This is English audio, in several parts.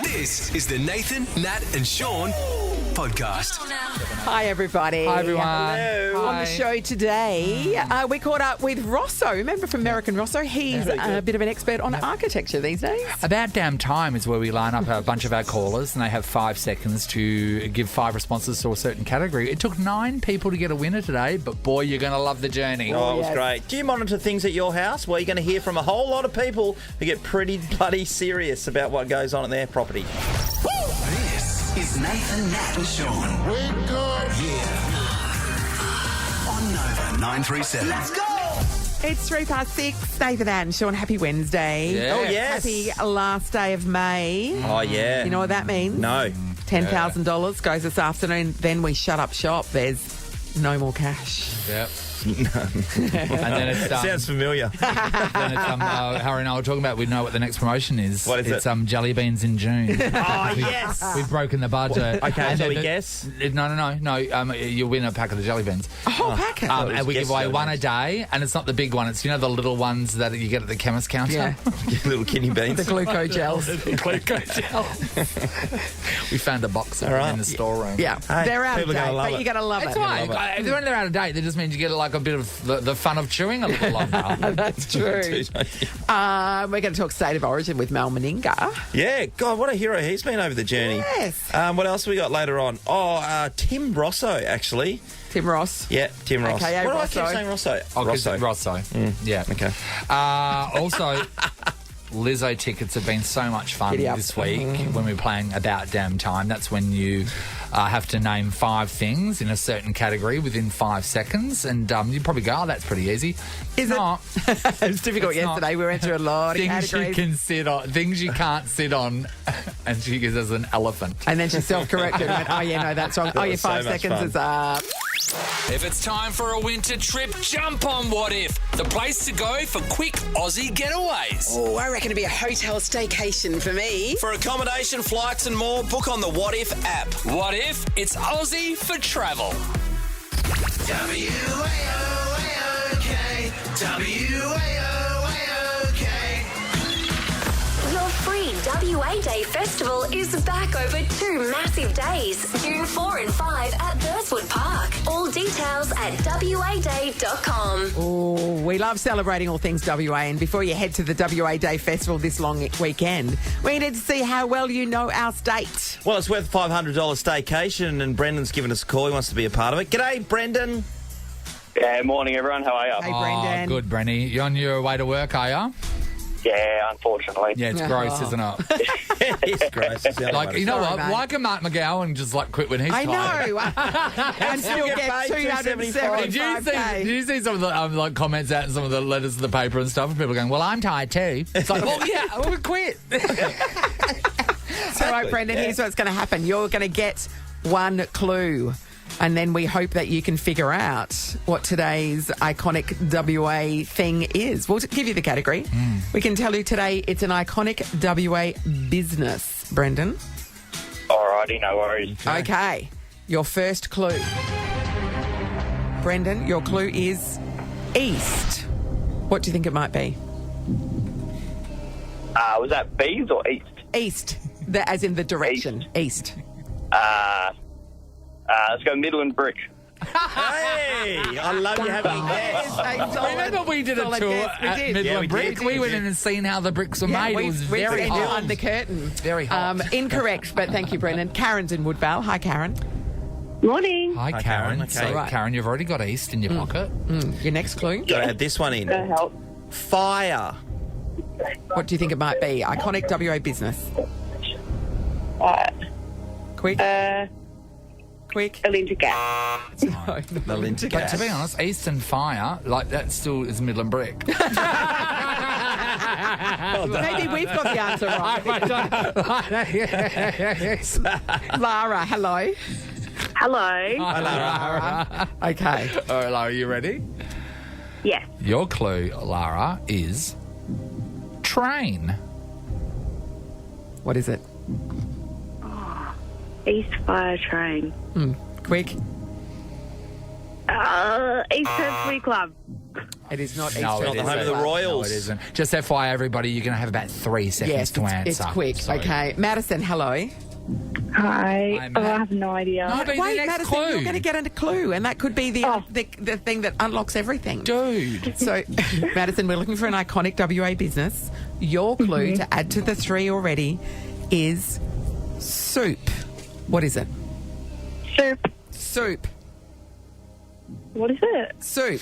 This is the Nathan, Nat and Shaun podcast. Hi, everybody. Hi, everyone. Hello. On the show today, we caught up with Rosso. Remember from American Rosso? He's a bit of an expert on architecture these days. About Damn Time is where we line up a bunch of our callers and they have 5 seconds to give 5 responses to a certain category. It took 9 people to get a winner today, but boy, you're going to love the journey. Oh, it was great. Do you monitor things at your house? Well, you're going to hear from a whole lot of people who get pretty bloody serious about what goes on in their property. This is Nathan, Nat and Shaun. We're good. Yeah. On Nova 937. Let's go. It's 6:03. Nathan and Shaun, happy Wednesday. Yeah. Oh, yes. Happy last day of May. Oh, yeah. You know what that means? No. $10,000 goes this afternoon. Then we shut up shop. There's no more cash. Yep. And then it's Sounds familiar. then it's Harry and I were talking about. We know what the next promotion is. What is it? It's jelly beans in June. Oh, yes. We've broken the budget. Okay, And shall we then guess? No. You win a pack of the jelly beans. A whole packet. And we guess give away jelly one a beans. day, and it's not the big one. It's the little ones that you get at the chemist counter. Yeah. Little kidney beans. The glucose gels. We found a box of them in the storeroom. Yeah. Hey, They're out of people are date, gonna love but it. you're going to love It's it. fine. If they're out of date, that just means you get like a bit of the fun of chewing a little longer. That's true. We're going to talk State of Origin with Mal Meninga. Yeah, God, what a hero he's been over the journey. Yes. What else have we got later on? Tim Rosso, actually. Tim Ross. Yeah, Tim Ross. AKA What do I Rosso. keep saying Rosso? Oh, 'cause Rosso. Yeah. Okay. Also, Lizzo tickets have been so much fun Giddy up. this week when we're playing About Damn Time. That's when you have to name 5 things in a certain category within 5 seconds. And you probably go, oh, that's pretty easy. Is it? Not. It was difficult It's not. yesterday. We went through a lot of Things you categories. can sit on, things you can't sit on, and she gives us an elephant. And then she self-corrected and went, oh, yeah, no, that's wrong. Oh, yeah, was so 5 much seconds fun. is up. If it's time for a winter trip, jump on What If, the place to go for quick Aussie getaways. Oh, I reckon it'd be a hotel staycation for me. For accommodation, flights and more, book on the What If app. What If? It's Aussie for travel. W-A-O-A-O-K. W-A-O-A-O-K. Your free WA Day Festival is back over 2 massive days, June 4 and 5 at Burswood Park. All details at waday.com. Oh, we love celebrating all things WA. And before you head to the WA Day Festival this long weekend, we need to see how well you know our state. Well, it's worth $500 staycation, and Brendan's given us a call. He wants to be a part of it. G'day, Brendan. Yeah, morning everyone. How are you? Hey, Brendan. Oh, good, Brenny. You on your way to work, are you? Yeah, unfortunately. Yeah, it's gross, isn't it? It's gross. It's the only Like, one. you know Sorry, what? mate. Why can Mark McGowan just quit when he's I tired? know. And still get get paid $275K. Did you see some of the comments out in some of the letters to the paper and stuff? And people going, well, I'm tired too. It's like, well, yeah, we'll quit. All right, Brendan, here's what's going to happen. You're going to get one clue. And then we hope that you can figure out what today's iconic WA thing is. We'll give you the category. We can tell you today it's an iconic WA business, Brendan. Alrighty, no worries. Okay. Your first clue. Brendan, your clue is east. What do you think it might be? Was that bees or east? East. As in the direction. East. Let's go Midland Brick. Hey, I love you having a guess. Remember we did a solid tour guess. We at did. Midland Yeah, we Brick? did. We went in and seen how the bricks were made. It was we've very seen you hot. under the curtain. Very hot. Incorrect, but thank you, Brendan. Karen's in Woodvale. Hi, Karen. Morning. Hi, Karen. Karen. Okay. So, Right. Karen, you've already got East in your pocket. Your next clue. Got to add this one in. Help. Fire. What do you think it might be? Iconic WA business. Quick. Quick. Electric gas. The Linda But gas. to be honest, East and Fire, like that still is Midland Brick. Maybe we've got the answer right. Lara, hello. Hello. Lara. Okay. All right, Lara, you ready? Yes. Your clue, Lara, is train. What is it? East Fire Train. Quick. East Coast Free Club. It is not No, East it Not the home of isn't. the Royals. No, it isn't. Just FYI, everybody, you're going to have about 3 seconds Yes, to answer. it's quick. So- Okay. Madison, hello. Hi. Hi, Oh, Matt. I have no idea. No, but the Wait, next Madison, clue. you're going to get a clue, and that could be the thing that unlocks everything. Dude. So, Madison, we're looking for an iconic WA business. Your clue to add to the 3 already is soup. What is it? Soup. Soup. What is it? Soup.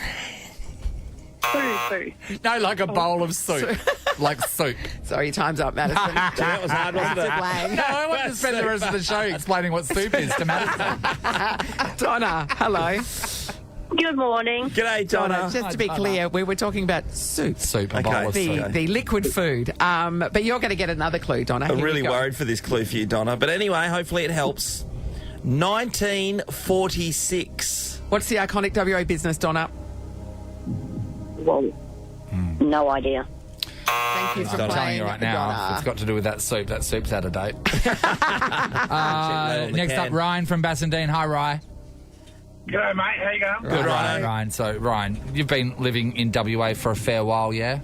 Food. No, like a bowl of soup. Like soup. Sorry, time's up, Madison. That was hard, wasn't it? Lang. No, I want to spend the rest of the show explaining what soup is to Madison. Donna, hello. Good morning. G'day, Donna. Just to be clear, we were talking about soup. Soup, a Okay. bowl of soup. The liquid food. But you're going to get another clue, Donna. I'm Here really you go. worried for this clue for you, Donna. But anyway, hopefully it helps. 1946. What's the iconic WA business, Donna? Whoa. No idea. Thank you for Donna. I'm telling playing, you right now, Donna. it's got to do with that soup. That soup's out of date. on the Next up, can. Ryan from Bassendean. Hi, Ryan. G'day, mate. How you going? Good, Ryan. Ryan. So, Ryan, you've been living in WA for a fair while, yeah?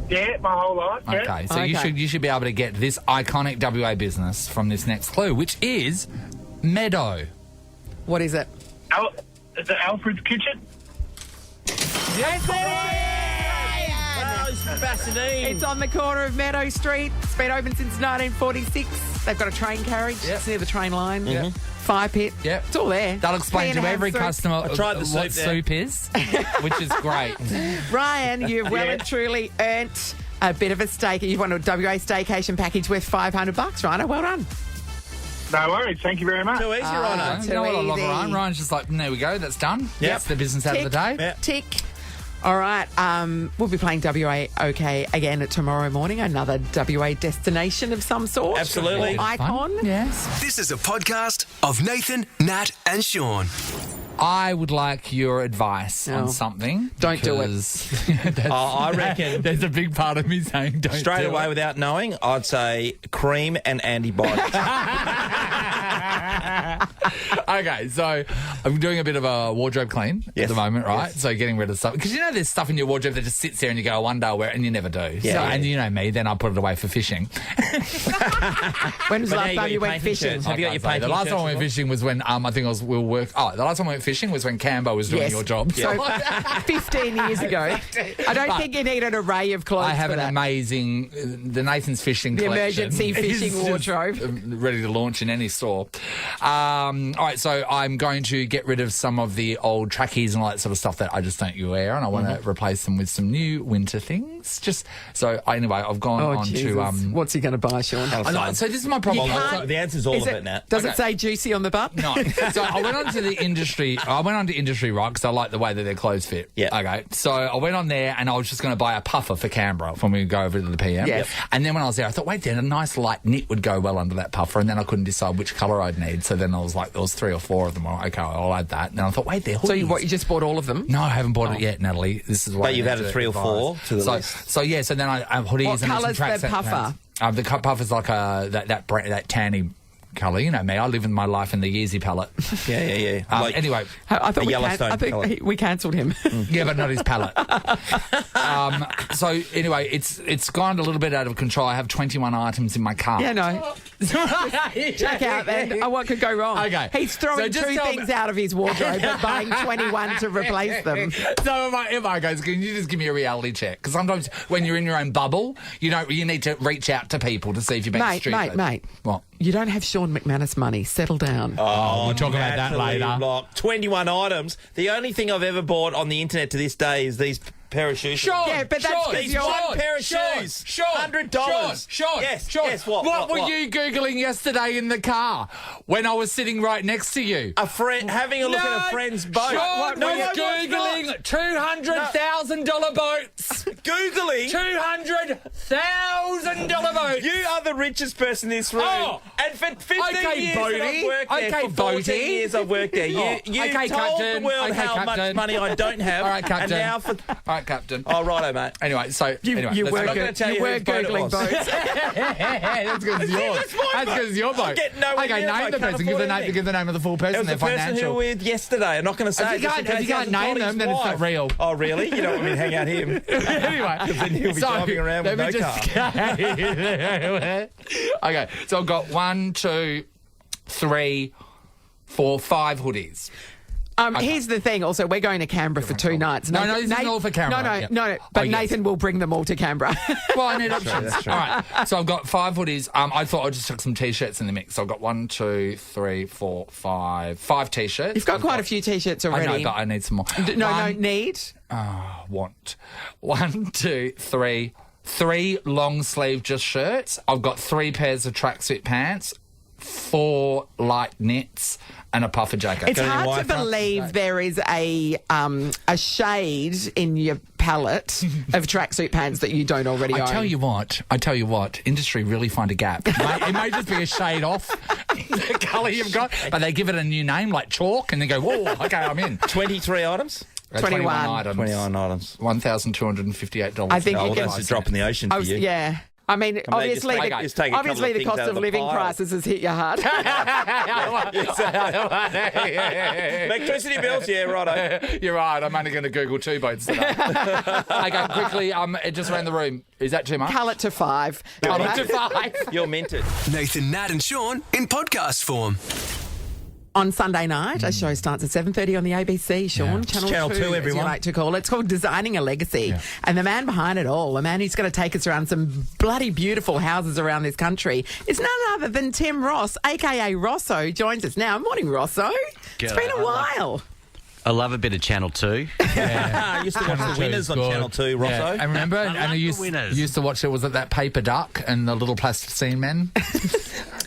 Yeah, my whole life. Yeah. Okay, so Okay. you should be able to get this iconic WA business from this next clue, which is Meadow. What is it? Is it Alfred's Kitchen? Yes, Oh, it's from Bassendean. It's on the corner of Meadow Street. It's been open since 1946. They've got a train carriage. Yep. It's near the train line. Yep. Fire pit. Yep. It's all there. That'll explain Clean to hand every soup. customer I tried the what soup there. soup is, which is great. Ryan, you've well and truly earned a bit of a stake. You've won a WA staycation package worth $500, Ryan. Well done. No worries. Thank you very much. Too easy, Ryan. You know what I love, easy. Ryan? Ryan's just like, there we go, that's done. Yep. That's the business out of the day. Yep. Tick. All right. We'll be playing WA OK again tomorrow morning. Another WA destination of some sort. Absolutely. Or icon. Yes. This is a podcast of Nathan, Nat, and Shaun. I would like your advice No. on something. Don't do it. it. I reckon There's a big part of me saying don't straight do away it. without knowing, I'd say cream and antibiotics. Okay, so I'm doing a bit of a wardrobe clean at Yes. the moment, right? Yes. So getting rid of stuff. Because you know there's stuff in your wardrobe that just sits there and you go, I wonder where, and you never do. Yeah, So, yeah. And you know me, then I put it away for fishing. When was the But now last you got time you your went painting fishing? shirts. Have you got your Okay, so painting the last time I shirts went as well? fishing was when I think the last time I went fishing was when Cambo was doing Yes. your job. So 15 years ago. I don't But think you need an array of clothes I have for an that. amazing, the Nathan's Fishing The collection. emergency fishing is just, wardrobe. ready to launch in any store. All right, so I'm going to get rid of some of the old trackies and all that sort of stuff that I just don't wear, and I want to replace them with some new winter things. Anyway, I've gone Oh, on Jesus. to... What's he going to buy, Sean? I know, so this is my problem. You can't- So- The answer's all Is of it, Nat. Does it Okay. say juicy on the butt? No. So I went on to the industry. I went on to Industry Rock because I like the way that their clothes fit. Yeah. Okay. So I went on there and I was just going to buy a puffer for Canberra when we go over to the PM. Yes. And then when I was there, I thought, wait, then a nice light knit would go well under that puffer. And then I couldn't decide which colour I'd need. So then I was like, there was 3 or 4 of them. Okay, I'll add that. And then I thought, wait, they're hoodies. So you just bought all of them? No, I haven't bought it yet, Natalie. This is why. But you've added 3 or 4 to the so, list. So yeah, so then I have hoodies What and some colour's the tracksuit puffer? pants. The puffer's like that tanny colour. You know me, I live in my life in the Yeezy palette. Yeah. Anyway, I thought A Yellowstone colour. we cancelled him. yeah, but not his palette. So anyway, it's gone a little bit out of control. I have 21 items in my car. Yeah, no. Check out then. What could go wrong? Okay. He's throwing So just 2 tell things me- out of his wardrobe but buying 21 to replace them. So if I goes, can you just give me a reality check? Because sometimes when you're in your own bubble, you need to reach out to people to see if you've been stupid. Mate. What? You don't have Sean McManus money. Settle down. we'll talk about that Natalie later. Block. 21 items. The only thing I've ever bought on the internet to this day is these pair of shoes. Sean, Yeah, but that's Sean, 'cause These you're- one pair of shoes. Sean, $100. Sean, Yes, Sean. yes, what? What were what? you Googling yesterday in the car when I was sitting right next to you? A friend having a look at a friend's boat. Sean No, was I was Googling $200,000 boats. Googling. $200,000 boats. You are the richest person in this room. Oh. And for 15 Okay, years that Bodie. I've worked there, Okay, for 14 Bodie. years I've worked there. You Oh. you Okay, told Captain. the world Okay, how much Captain. money I don't have. All right, Captain. And now for... All right, Captain. Oh, righto, mate. Anyway, so You let's were, go. not gonna tell you whose boat it Googling was. boats. That's because it's yours. That's because it's your boat. get nowhere Okay, near it. I name the can't person. afford Give anything. the name of the full person. It was their the person who financial. we were with yesterday. I'm not going to say If you it. just in can't- if case you can't he hasn't name got them, his then it's not wife. real. Oh, really? You don't want me to hang out him? Anyway, Then he'll be driving around with let me no car. Okay, so I've got 1, 2, 3, 4, 5 hoodies. Here's the thing. Also, we're going to Canberra for 2 nights. No, this isn't all for Canberra. No. But Oh, yes. Nathan will bring them all to Canberra. Well, I need options. that's true. All right, so I've got 5 hoodies. I thought I'd just chuck some T-shirts in the mix. So I've got 1, 2, 3, 4, 5 T-shirts. You've got quite a few T-shirts I already. know, but I need some more. No, need. Want 1, 2, 3, 3 long sleeve just shirts. I've got 3 pairs of tracksuit pants, 4 light knits, and a puffer jacket. It's hard to believe there is a shade in your palette of tracksuit pants that you don't already own. I tell you what, industry really find a gap. It may just be a shade off the colour you've got, but they give it a new name like chalk and they go, whoa, okay, I'm in. 23 items? 21 items. 29 items. $1,258. I think Oh, you well, can. that's a drop in the ocean for you. Yeah. I mean, obviously, just take a couple obviously of the things cost out of of the living pile. prices has hit you hard. Electricity bills? Yeah, righto. You're right. I'm only going to Google 2 boats today. Okay, quickly. It just ran the room. Is that too much? Cull it to 5. Cull it to 5. You're minted. Nathan, Nat, and Shaun in podcast form. On Sunday night, a show starts at 7:30 on the ABC, Shaun. Channel 2, as you everyone. like to call it. It's called Designing a Legacy. And the man behind it all, a man who's going to take us around some bloody beautiful houses around this country, is none other than Tim Ross, a.k.a. Rosso, joins us now. Morning, Rosso. It's been a while. I love a bit of Channel 2. I used to watch the winners on Good. Channel 2, Rosso. Yeah. And remember, and I used to watch it. Was it that paper duck and the little plasticine men?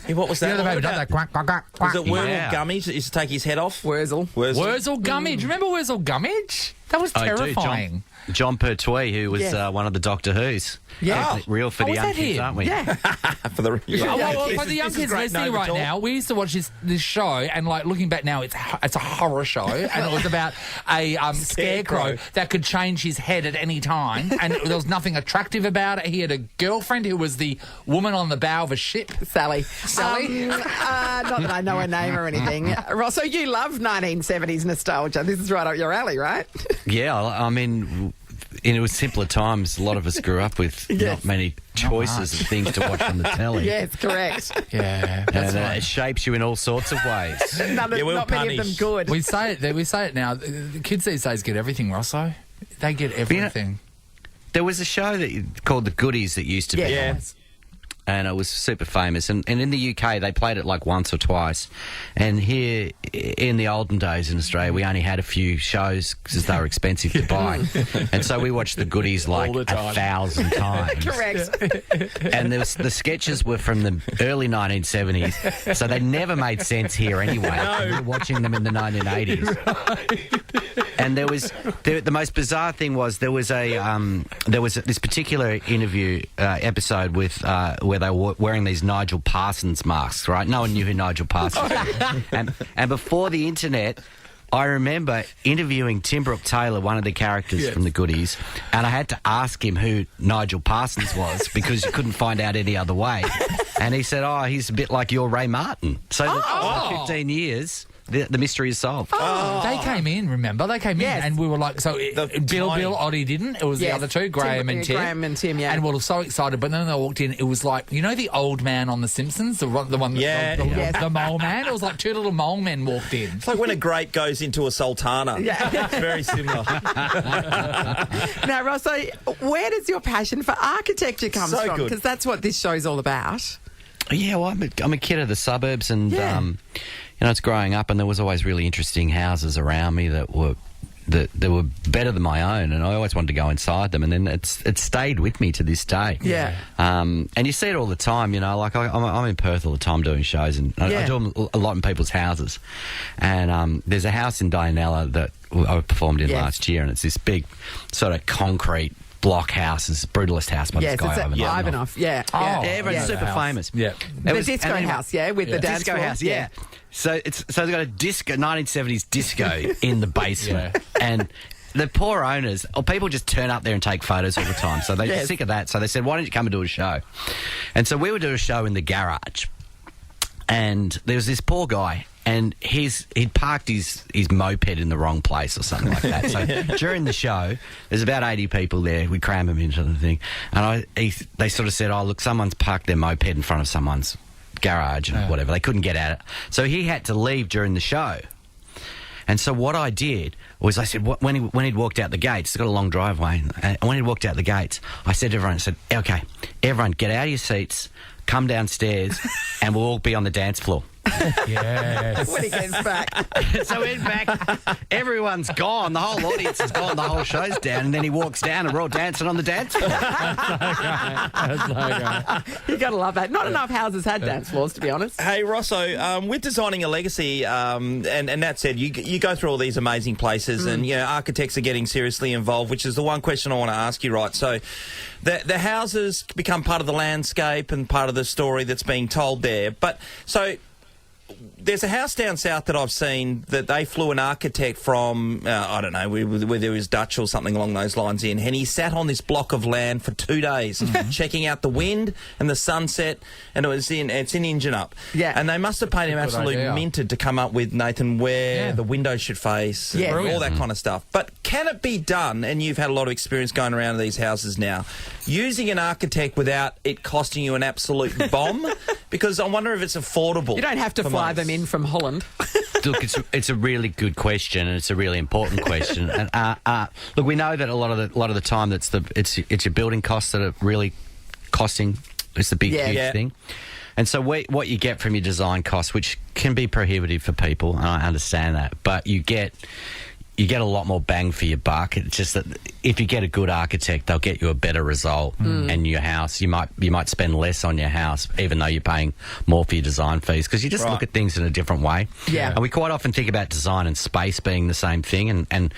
Yeah, what was that? You know the paper duck, that quack, quack, quack, quack. Was it Wurzel Yeah. Gummies that used to take his head off? Wurzel. Wurzel Gummidge. Do you remember Wurzel Gummidge? That was I do. terrifying. John Pertwee, who was Yeah. one of the Doctor Who's. Yeah. Real for the was young that kids, him? aren't we? Yeah. For the For the young kids listening right now, we used to watch this show, and like looking back now, it's a horror show, and it was about a scarecrow that could change his head at any time, and there was nothing attractive about it. He had a girlfriend who was the woman on the bow of a ship. Sally. Sally? Not that I know her name or anything. Rosso, you love 1970s nostalgia. This is right up your alley, right? Yeah, I mean, in simpler times, a lot of us grew up with not many choices of things to watch on the telly. Yes, correct. Yeah, And it shapes you in all sorts of ways. Not many of them good. we say it now. The kids these days get everything, Rosso. They get everything. There was a show called The Goodies that used to be. Yeah. And it was super famous. And in the UK, they played it like once or twice. And here, in the olden days in Australia, we only had a few shows because they were expensive to buy. And so we watched The Goodies like 1,000 times. Correct. And the sketches were from the early 1970s, so they never made sense here anyway. We were watching them in the 1980s. And the most bizarre thing was there was this particular interview episode with where they were wearing these Nigel Parsons masks, right? No one knew who Nigel Parsons was. And before the internet, I remember interviewing Tim Brooke Taylor, one of the characters from The Goodies, and I had to ask him who Nigel Parsons was because you couldn't find out any other way. And he said, he's a bit like your Ray Martin. So for 15 years... The mystery is solved. They came in, remember? They came in and we were like, Bill, Oddie didn't. It was the other two, Graham and Tim. Graham and Tim, yeah. And we were so excited. But then they walked in, it was like, you know the old man on The Simpsons? The one, the mole man? It was like 2 little mole men walked in. It's like when a grape goes into a sultana. Yeah. It's very similar. Now, Rosso, where does your passion for architecture come from? Because that's what this show's all about. Yeah, well, I'm a kid of the suburbs, and I was growing up, and there was always really interesting houses around me that were better than my own, and I always wanted to go inside them, and then it stayed with me to this day. Yeah. And you see it all the time, like I'm in Perth all the time doing shows, and I do them a lot in people's houses. And there's a house in Dianella that I performed in last year, and it's this big sort of concrete block house, is the brutalist house by this guy Ivanov. Everyone's super famous. Yeah. The disco house, with the dance disco floor. house, So it's got a disco, 1970s disco in the basement, and the poor owners, or people just turn up there and take photos all the time. So they're Yes. sick of that. So they said, why don't you come and do a show? And so we would do a show in the garage. And there was this poor guy, and he'd parked his moped in the wrong place or something like that. So during the show, there's about 80 people there. We cram him into the thing. And they sort of said, oh, look, someone's parked their moped in front of someone's garage and whatever. They couldn't get at it. So he had to leave during the show. And so what I did was I said, when he'd walked out the gates, it's got a long driveway, and when he'd walked out the gates, I said to everyone, I said, okay, everyone get out of your seats, come downstairs, and we'll all be on the dance floor. Yes. When he gets back. So we're back, everyone's gone, the whole audience is gone, the whole show's down, and then he walks down and we're all dancing on the dance floor. That's so great. You got to love that. Not enough houses had dance floors, to be honest. Hey, Rosso, with designing a legacy, and Nat said, you go through all these amazing places and, architects are getting seriously involved, which is the one question I want to ask you, right? So the houses become part of the landscape and part of the story that's being told there. But so there's a house down south that I've seen that they flew an architect from, I don't know, whether it was Dutch or something along those lines in, and he sat on this block of land for 2 days checking out the wind and the sunset, and it's in Ingenup. Yeah. And they must have paid him absolutely minted to come up with, Nathan, where the windows should face and all that kind of stuff. But can it be done, and you've had a lot of experience going around to these houses now, using an architect without it costing you an absolute bomb? Because I wonder if it's affordable. You don't have to fly them in from Holland. Look, it's a really good question, and it's a really important question. And look, we know that a lot of the time it's your building costs that are really costing. It's the big huge thing. And so what you get from your design costs, which can be prohibitive for people, and I understand that, but you get a lot more bang for your buck. It's just that if you get a good architect, they'll get you a better result. And your house, you might spend less on your house, even though you're paying more for your design fees, because you just look at things in a different way. Yeah. And we quite often think about design and space being the same thing, and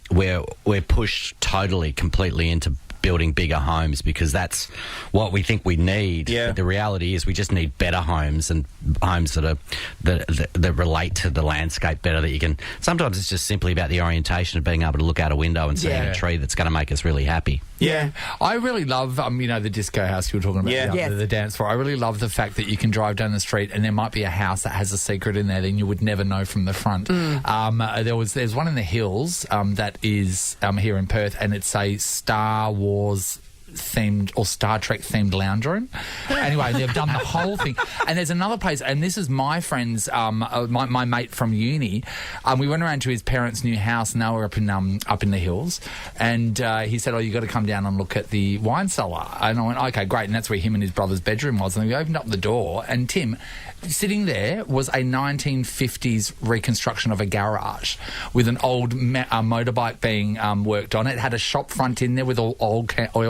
we're pushed completely into building bigger homes because that's what we think we need. Yeah. But the reality is we just need better homes, and homes that relate to the landscape better, that you can... Sometimes it's just simply about the orientation of being able to look out a window and see a tree that's going to make us really happy. Yeah. I really love, the disco house you were talking about, the dance floor. I really love the fact that you can drive down the street and there might be a house that has a secret in there that you would never know from the front. There's one in the hills that is here in Perth, and it's a Star Wars themed or Star Trek themed lounge room. Anyway, they've done the whole thing. And there's another place, and this is my friend's, my mate from uni. We went around to his parents' new house, and they were up in the hills. And he said, "Oh, you got to come down and look at the wine cellar." And I went, "Okay, great." And that's where him and his brother's bedroom was. And we opened up the door, and Tim, sitting there was a 1950s reconstruction of a garage with an old motorbike being worked on. It had a shop front in there with all oil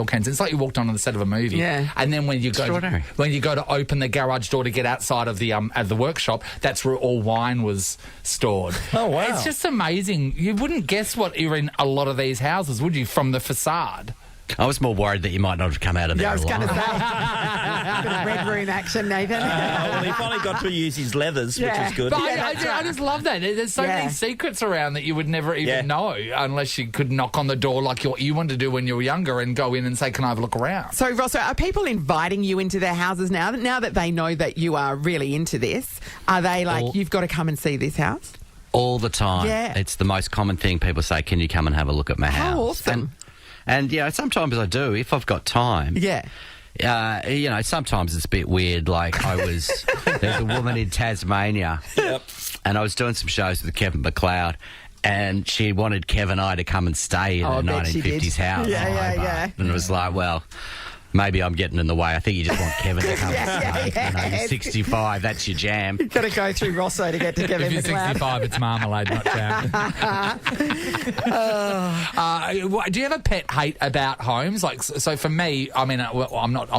cans. It's like you walked on the set of a movie. Yeah. And then when you go to open the garage door to get outside of the workshop, that's where all wine was stored. Oh, wow. It's just amazing. You wouldn't guess what are in a lot of these houses, would you, from the facade? I was more worried that you might not have come out of there alive. I was going to say. Bit of red room action, Nathan. Well, he finally got to use his leathers, which is good. But I just love that. There's so many secrets around that you would never even know unless you could knock on the door like you wanted to do when you were younger and go in and say, "Can I have a look around?" So, Rosso, are people inviting you into their houses now that they know that you are really into this? Are they like, "You've got to come and see this house"? All the time. Yeah. It's the most common thing. People say, "Can you come and have a look at my house?" How awesome. And sometimes I do, if I've got time. Yeah. Sometimes it's a bit weird. Like there's a woman in Tasmania, and I was doing some shows with Kevin McLeod, and she wanted Kev and I to come and stay in a 1950s house. Yeah. And it was like, well, maybe I'm getting in the way. I think you just want Kevin to come and stay. You're 65, that's your jam. You've got to go through Rosso to get to Kevin McLeod. If you're 65, it's marmalade, not jam. Do you have a pet hate about homes? Like, so for me, I'm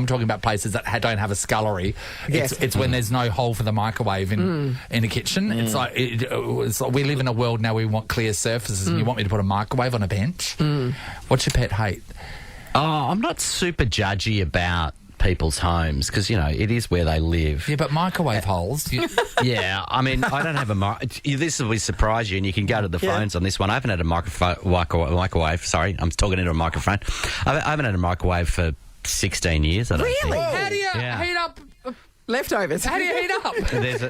talking about places that don't have a scullery. Yes. It's when there's no hole for the microwave in a kitchen. It's like we live in a world now where we want clear surfaces, and you want me to put a microwave on a bench. What's your pet hate? Oh, I'm not super judgy about people's homes because, it is where they live. Yeah, but microwave holes. Yeah, I mean, I don't have a this will surprise you, and you can go to the phones on this one. I haven't had a microwave. Sorry, I'm talking into a microphone. I haven't had a microwave for 16 years. I don't Really? think. How do you heat up? Leftovers. How do you heat up?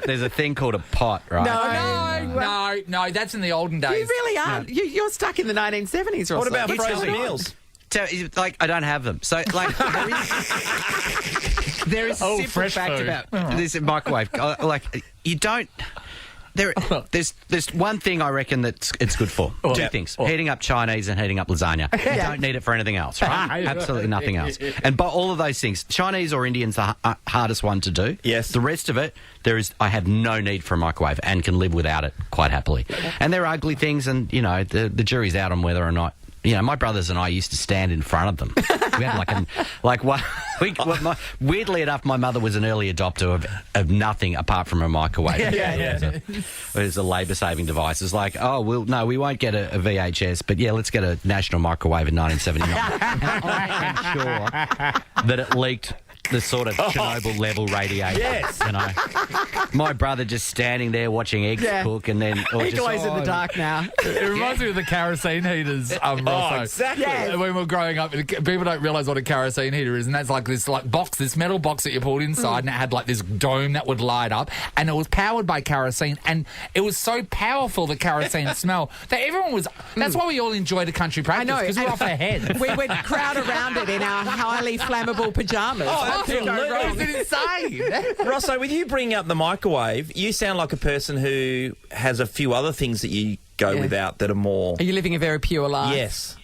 There's a thing called a pot, right? No, that's in the olden days. You really are. You're stuck in the 1970s, Rosso. What about You frozen tell me. meals? I don't have them. So, there is a simple fresh fact food. about this microwave. You don't. There's one thing I reckon that it's good for. Two things: heating up Chinese and heating up lasagna. You don't need it for anything else, right? Absolutely nothing else. And by all of those things, Chinese or Indian's the hardest one to do. Yes. The rest of it, I have no need for a microwave and can live without it quite happily. And there are ugly things, and the jury's out on whether or not. My brothers and I used to stand in front of them. We had weirdly enough, my mother was an early adopter of nothing apart from a microwave. It was a labour-saving device. It's like, we won't get a VHS, but let's get a national microwave in 1979. And I am sure that it leaked the sort of Chernobyl-level radiation. Yes. My brother just standing there watching eggs cook and then... He glows in the dark now. It reminds me of the kerosene heaters, Rosso. Exactly. Yes. When we were growing up, people don't realise what a kerosene heater is, and that's like this box, this metal box that you pulled inside, and it had like this dome that would light up, and it was powered by kerosene, and it was so powerful, the kerosene smell, that everyone was... That's why we all enjoyed a country practice, because we're off our heads. We would crowd around it in our highly flammable pyjamas. Is it insane? Rosso, with you bringing up the microwave, you sound like a person who has a few other things that you go without that are more... Are you living a very pure life? Yes.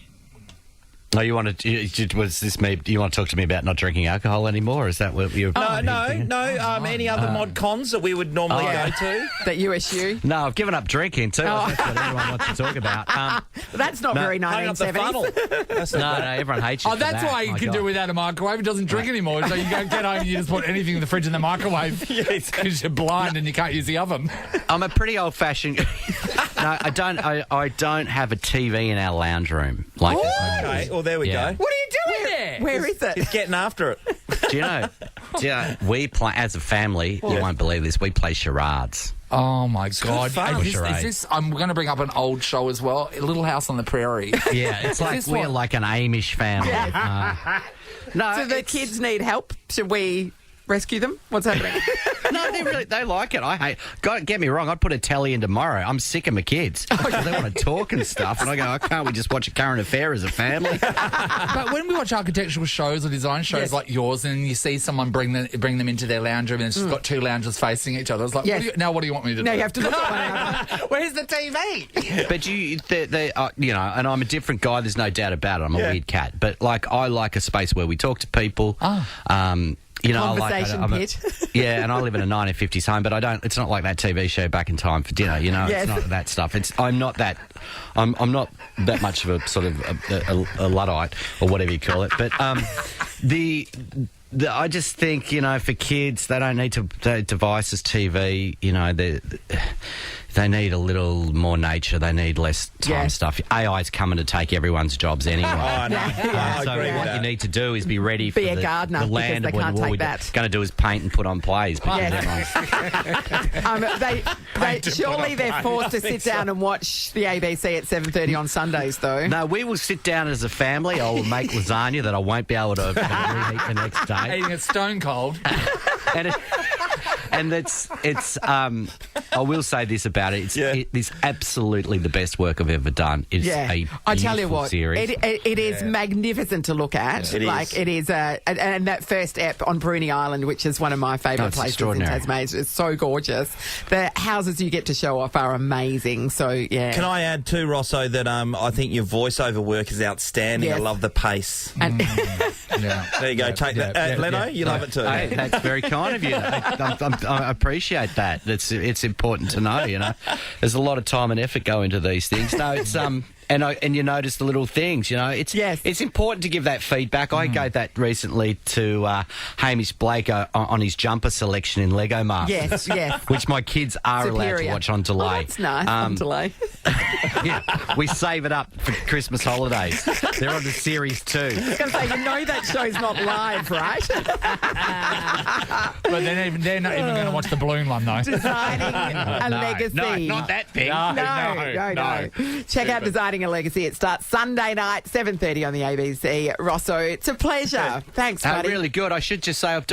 No, was this me? Do you want to talk to me about not drinking alcohol anymore? Or is that what you're... No. Any other mod cons that we would normally go to? That you eschew? No, I've given up drinking too. That's what everyone wants to talk about. That's not very Hang up the 1970s. funnel. No, everyone hates you. Oh, for that's that. why you My can God. do without a microwave. It doesn't drink anymore. So you go get home and you just put anything in the fridge in the microwave because you're blind and you can't use the oven. I'm a pretty old-fashioned... No, I don't. I don't have a TV in our lounge room. Okay, well, there we go. What are you doing there? Where is it? He's getting after it. Do you know, we play, as a family, you won't believe this, we play charades. Oh, my God. fun. And is this, I'm going to bring up an old show as well, Little House on the Prairie. Yeah, it's like this we're what- like an Amish family. No, Do the kids need help? Should we rescue them? What's happening? no, they like it. God, get me wrong, I'd put a telly in tomorrow. I'm sick of my kids. They want to talk and stuff, and I go, can't we just watch a current affair as a family? But when we watch architectural shows or design shows like yours, and you see someone bring them into their lounge room, and it's just got two lounges facing each other, it's like, Yes. what do you want me to do? No, you have to look at one another. Where's the TV? But and I'm a different guy. There's no doubt about it. I'm a weird cat, but I like a space where we talk to people. Conversation pit. Yeah, and I live in a 1950s home, but I don't. It's not like that TV show Back in Time for Dinner. Yes. It's not that stuff. I'm not that much of a sort of a Luddite or whatever you call it. But I just think for kids they don't need devices, TV. They need a little more nature. They need less time stuff. AI's coming to take everyone's jobs anyway. I So agree with what that. you need to do is be ready for Be a the gardener, land because they of can't what take we're that. going to do is paint and put on plays. But Surely they're forced to sit down and watch the ABC at 7:30 on Sundays, though. No, we will sit down as a family. I will make lasagna that I won't be able to reheat the next day. Eating it stone cold. And it's I will say this about it. It's absolutely the best work I've ever done. It's a I tell you beautiful what, series. it is magnificent to look at. It like is. it is, and that first ep on Bruny Island, which is one of my favourite it's places in extraordinary. Tasmania. It's so gorgeous. The houses you get to show off are amazing. So yeah. Can I add too, Rosso, that I think your voiceover work is outstanding. Yes. I love the pace. And There you go. Take that. Leno, you love it too. Hey, that's very kind of you. I appreciate that. It's important to know. There's a lot of time and effort go into these things. No, it's and you notice the little things. It's important to give that feedback. I gave that recently to Hamish Blake on his jumper selection in Lego Masters. yes, Which my kids are allowed to Superior. watch on delay. Oh, that's nice. On delay. Yeah, we save it up for Christmas holidays. They're on to series 2. I was going to say, you know that show's not live, right? But they're not even going to watch the balloon one, though. Designing a legacy. No, not that big. No. Check out Designing a Legacy. It starts Sunday night, 7:30 on the ABC. Rosso, it's a pleasure. Thanks, buddy. Really good. I should just say I'm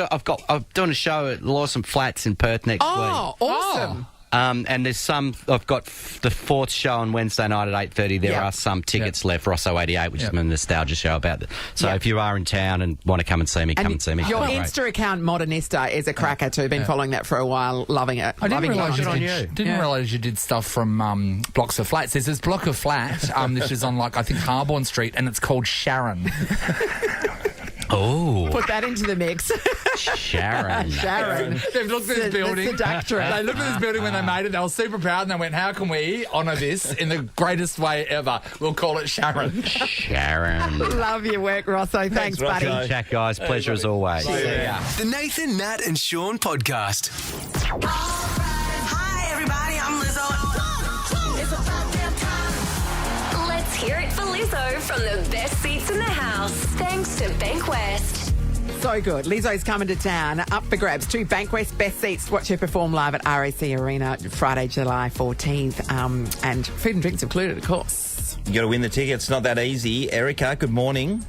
doing a show at Lawson Flats in Perth next week. Oh, awesome. And there's I've got the 4th show on Wednesday night at 8:30. There are some tickets left, Rosso 88, which is my nostalgia show about it. So if you are in town and want to come and see me, come and see me. Your Insta account, Modernista, is a cracker too. Been following that for a while, loving it. I didn't realise it. realise you did stuff from blocks of flats. There's this block of flat, this is on, I think, Harborne Street, and it's called Sharon. Oh. Put that into the mix. Sharon. They've looked at this building. The seductress. They looked at this building when they made it. They were super proud, and they went, how can we honour this in the greatest way ever? We'll call it Sharon. Sharon. Love your work, Rosso. Thanks buddy. Good chat, guys. Pleasure as always. The Nathan, Nat and Shaun podcast. Hi, everybody. I'm Lizzo. It's about damn time. Let's hear it for Lizzo from the best seats in the house. Thanks to Bankwest. So good. Lizzo's coming to town. Up for grabs. 2 Bankwest best seats to watch her perform live at RAC Arena Friday, July 14th. And food and drinks included, of course. You got to win the tickets. Not that easy. Erica, good morning.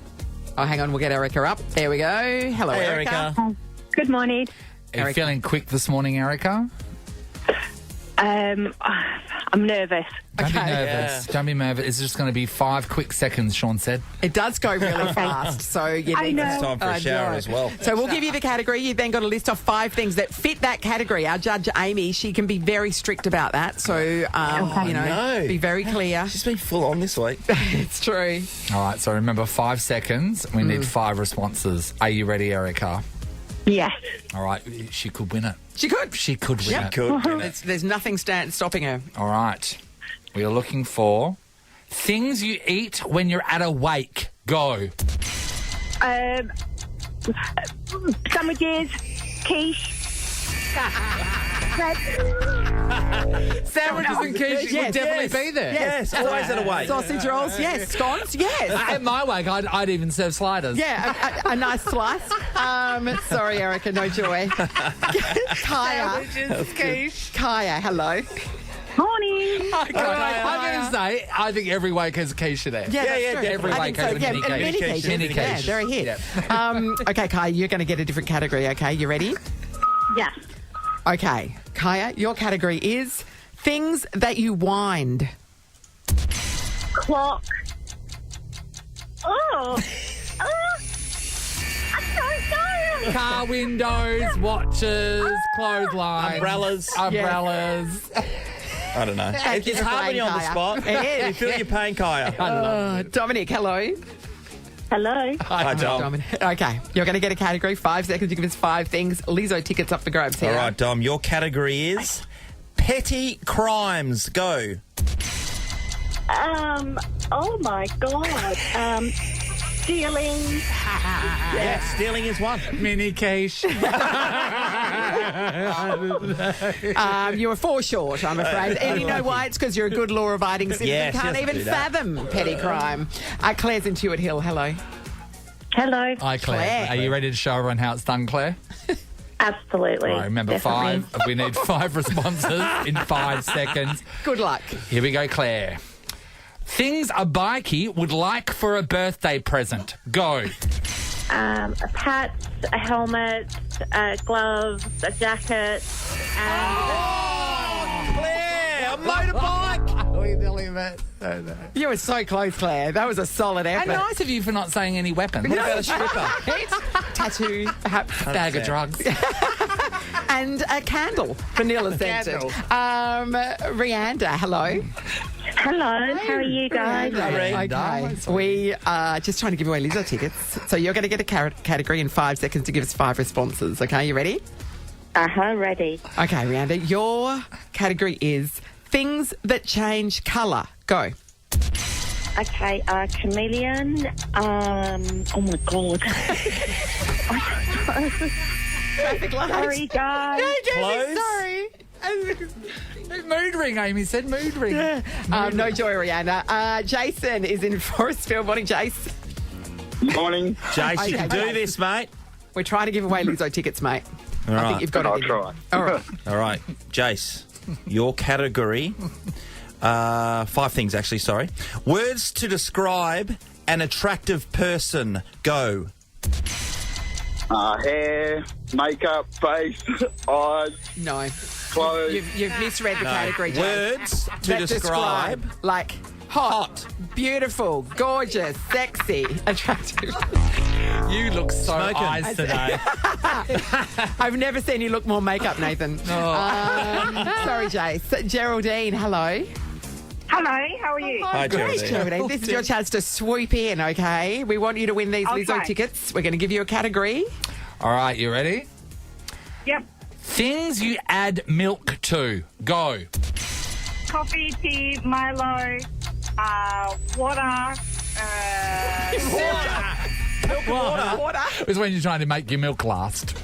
Oh, hang on. We'll get Erica up. There we go. Hello, Hey, Erica. Good morning. Are you feeling quick this morning, Erica? I'm nervous. Don't be Okay. nervous. Don't be nervous. It's just going to be 5 quick seconds, Sean said. It does go really fast, so you I need know. It's time for a shower as well. So we'll give you the category. You've then got to list off 5 things that fit that category. Our judge, Amy, she can be very strict about that. So, be very clear. She's been full on this week. It's true. All right, so remember 5 seconds. We need 5 responses. Are you ready, Erica? Yes. All right, she could win it. She could. She could win it. Good. There's nothing stopping her. All right. We are looking for things you eat when you're at a wake. Go. Sandwiches, quiche. Sandwiches and quiche would definitely be there. Yes, always at a wake. Sausage rolls, yes. Scones, yes. At my wake, I'd even serve sliders. Yeah, a nice slice. Sorry, Erica, no joy. Kaya. Kaya, hello. Morning. I'm going to say, I think every wake has a quiche there. Yeah, that's true. every I wake think has a mini a quiche. quiche. Mini Yeah, quiche. they're a hit. Okay, Kaya, you're going to get a different category, okay? You ready? Yes. Okay, Kaya, your category is things that you wind. Clock. Oh. I don't know. Car windows, watches, clotheslines. Umbrellas. I don't know. Thank you It's for hard when playing, you're on the Kaya. spot. It is. You feel your pain, Kaya. Dominic, hello. Hello. Hi, Dom. Dominic. Okay, you're going to get a category. 5 seconds. You give us 5 things. Lizzo tickets up for grabs here. All right, Dom, your category is petty crimes. Go. Oh my God. Stealing. Yeah, stealing is one. Mini quiche. You were 4 short, I'm afraid. And you know why? It's because you're a good law-abiding citizen. Yes, Can't yes, even do that. fathom petty crime. Claire's in Hewitt Hill. Hello. Hello. Hi, Claire. Claire. Are you ready to show everyone how it's done, Claire? Absolutely. All right, remember Definitely. 5. We need 5 responses in 5 seconds. Good luck. Here we go, Claire. Things a bikie would like for a birthday present. Go. A hat, a helmet, gloves, a jacket, and Claire, a motorbike. You were so close, Claire. That was a solid How effort. nice of you for not saying any weapons. What about a stripper? Tattoo, perhaps. Bag of drugs. And a candle, vanilla scented. Rianda, hello. hello. How are you guys? Okay. We are just trying to give away Lizzo tickets. So you're going to get a category in 5 seconds to give us 5 responses. Okay, you ready? Ready. Okay, Rianda, your category is things that change colour. Go. Okay, chameleon. Oh my God. Traffic lights. Sorry, guys. Clothes? Sorry. Mood ring, Amy said mood ring. No joy, Rihanna. Jason is in Forestville. Morning, Jace. Morning. Jace, you can Okay. do this, mate. We're trying to give away Lizzo tickets, mate. All I right. think you've got I'll it. in try. you. All right. All right, Jace, your category. 5 things, actually, sorry. Words to describe an attractive person. Go. Hair, makeup, face, eyes, No. clothes. You've misread the category, Jace. Words to That describe. like hot, beautiful, gorgeous, sexy, attractive. You look so Smoking. eyes today. I've never seen you look more makeup, Nathan. Sorry, Jace. Geraldine, hello. Hello, how are you? Hi, Great, Geraldine. Geraldine. This is your chance to swoop in, okay? We want you to win these Lizzo Okay. tickets. We're going to give you a category. All right, you ready? Yep. Things you add milk to. Go. Coffee, tea, Milo, water, Water. It was when you're trying to make your milk last.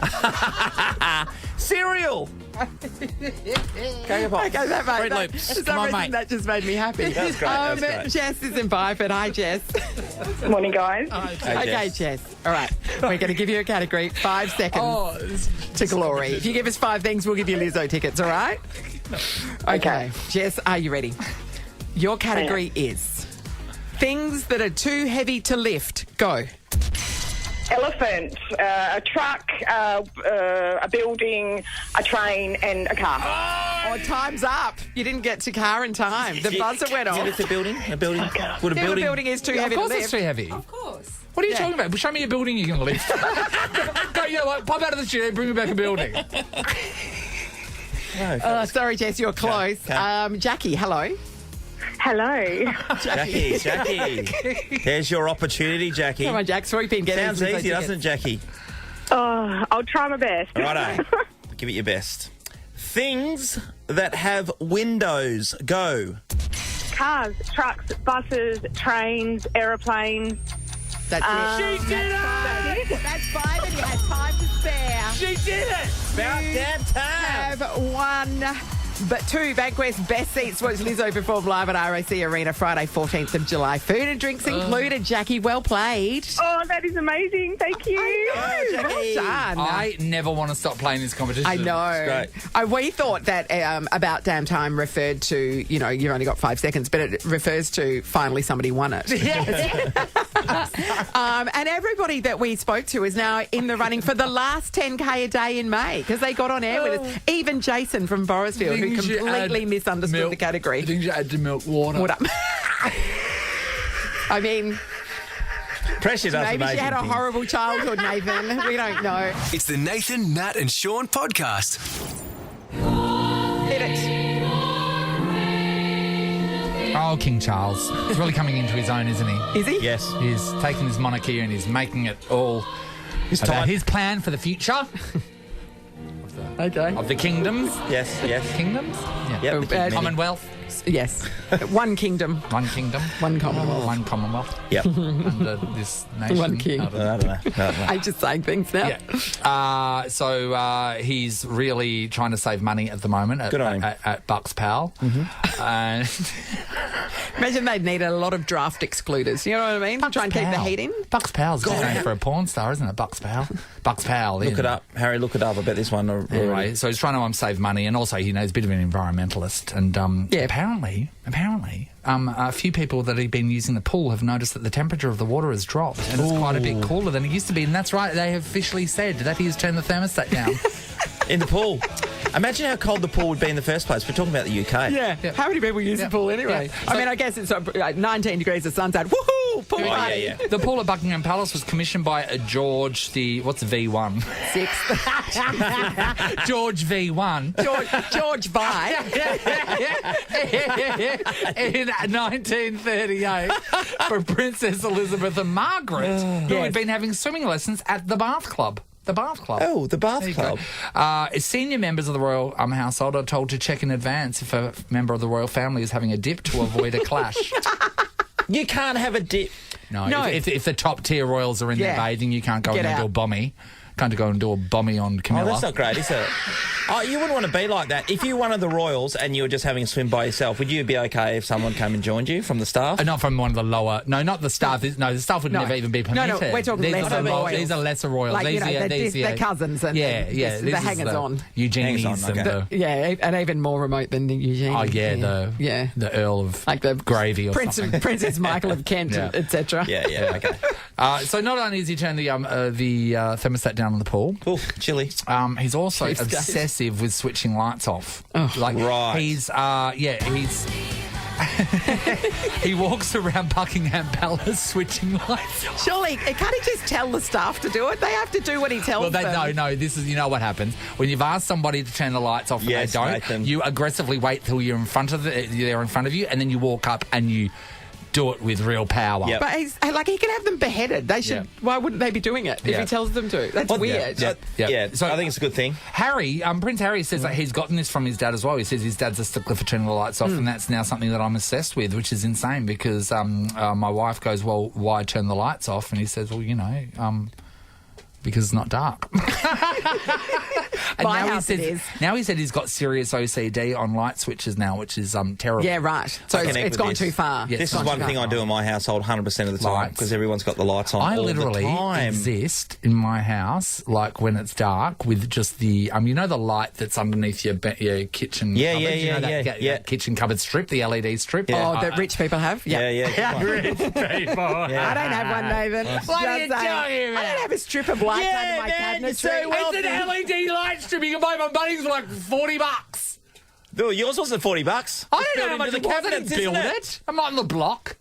Cereal. Okay, that mate. Fruit That, Loops. for some Come on, reason, mate. that just made me happy. That's great, that's great. Jess is in Byford. Hi, Jess. Morning, guys. Hey, Okay, Jess. All right. We're going to give you a category. 5 seconds to glory. If you give us 5 things, we'll give you Lizzo tickets, all right? Okay. Jess, are you ready? Your category is things that are too heavy to lift. Go. Elephant, a truck, a building, a train, and a car. Oh, time's up. You didn't get to car in time. The buzzer went Is off. it a building? A building? Would a Yeah, the building? building is too Of heavy to course lift. it's too heavy. Of course. What are you Yeah. talking about? Show me a building you can lift. Go, yeah, like, pop out of the chair, bring me back a building. Sorry, Jess, you're close. Okay. Jackie, hello. Hello. Jackie. There's your opportunity, Jackie. Come on, Jack, swoop in. Get Sounds these Lizzo easy, tickets. doesn't it, Jackie? Oh, I'll try my best. Righto. Give it your best. Things that have windows. Go. Cars, trucks, buses, trains, aeroplanes. That's it. She did it! That's 5 and you had time to spare. She did it! About damn time. Have 1, but 2 Banquest best seats was Lizzo performed live at ROC Arena Friday, 14th of July. Food and drinks included. Jackie, well played. Oh, that is amazing. Thank you. Well done. I never want to stop playing this competition. I know. Great. We thought that about damn time referred to, you know, you've only got 5 seconds, but it refers to finally somebody won it. And everybody that we spoke to is now in the running for the last 10K a day in May because they got on air with us. Even Jason from Borisfield, who Things you completely add misunderstood milk- the category. Things you add to milk water. What up? I mean, Pressure does maybe she amazing had a things. horrible childhood, Nathan. We don't know. It's the Nathan, Nat, and Shaun podcast. Hit it. Oh, King Charles. He's really coming into his own, isn't he? Is he? Yes. He's taking his monarchy and he's making it all about time. his plan for the future Okay. of the kingdoms. Yes, yes. Kingdoms? Yeah. Yep, the king- Commonwealth. Yes. One kingdom, One kingdom. one commonwealth. One Commonwealth. Yep. Under this nation. One king. I don't know. I don't know. I'm just saying things now. Yeah. So he's really trying to save money at the moment at, Good on him. at Bucks Pal. And Imagine they'd need a lot of draft excluders. You know what I mean? Try and keep the heat in. Bucks Pal's good name for a porn star, isn't it? Bucks Pal. Bucks Pal. Look it up. Harry, look it up. I bet this one already. Anyway, so he's trying to save money, and also, you know, he's a bit of an environmentalist. And apparently, a few people that have been using the pool have noticed that the temperature of the water has dropped, and it's quite a bit cooler than it used to be. And that's right, they have officially said that he has turned the thermostat down. In the pool. Imagine how cold the pool would be in the first place. We're talking about the UK. Yeah. How many people use the pool anyway? Yeah. I mean, I guess it's 19 degrees of sunset. Woohoo! Pool Oh, yeah, party. yeah. The pool at Buckingham Palace was commissioned by George V1. George V1. George Vi. In 1938 for Princess Elizabeth and Margaret, who had been having swimming lessons at the Bath Club. The Bath Club. Oh, the Bath There you Club. go. Senior members of the royal household are told to check in advance if a member of the royal family is having a dip to avoid a clash. You can't have a dip. No. If the top tier royals are in there Yeah. bathing, you can't go Get in there and do out. a bommy. going to go and do a bombie on Oh, Camilla. that's not great, is it? Oh, you wouldn't want to be like that. If you were one of the royals and you were just having a swim by yourself, would you be okay if someone came and joined you from the staff? Not from one of the lower. No, not the staff. The staff would never even be No, permitted. we're talking these lesser are the royals. These are lesser royals. Like, these, you know, they're cousins and the this is the hangers-on. Eugenies Hangers-on, and okay. the... And even more remote than the Eugene. Oh, yeah, the Earl of like the Gravy or something. Princess Michael of Kent, Yeah. etc. Yeah, okay. So not only has he turned the thermostat down in the pool, Cool, chilly. he's also Cheapskate. obsessive with switching lights off. Like right. he's he walks around Buckingham Palace switching lights off. Surely, can't he just tell the staff to do it? They have to do what he tells them. No. This is, you know what happens when you've asked somebody to turn the lights off and Yes, they don't. Nathan. You aggressively wait till you're in front of they're in front of you, and then you walk up and you do it with real power. Yep. But he's like, he can have them beheaded. They should. Yeah. Why wouldn't they be doing it if Yeah. he tells them to? That's Well, weird. Yeah. So I think it's a good thing. Harry, Prince Harry says that he's gotten this from his dad as well. He says his dad's a stickler for turning the lights off, and that's now something that I'm obsessed with, which is insane because my wife goes, well, why turn the lights off? And he says, well, you know, because it's not dark. And My now house he it says, is. Now he said he's got serious OCD on light switches now, which is terrible. Yeah, right. So I it's connect with gone this. too far. Yeah, This it's is gone one thing I do in my household 100% of the time Lights. because everyone's got the lights on I all literally the time. exist in my house, like when it's dark, with just the you know, the light that's underneath your kitchen. Yeah, cupboard? yeah, You know yeah, that yeah. kitchen cupboard strip, the LED strip. Oh, that rich people have? Yeah. Rich people. I don't have one, Nathan. What are you Just saying. talking about? I don't have a strip of lights under my cabinet. It's an LED light strip. You can buy my Bunnings for like $40. Dude, yours wasn't $40. I don't know how much Built it into was. I didn't build it. I'm on the block.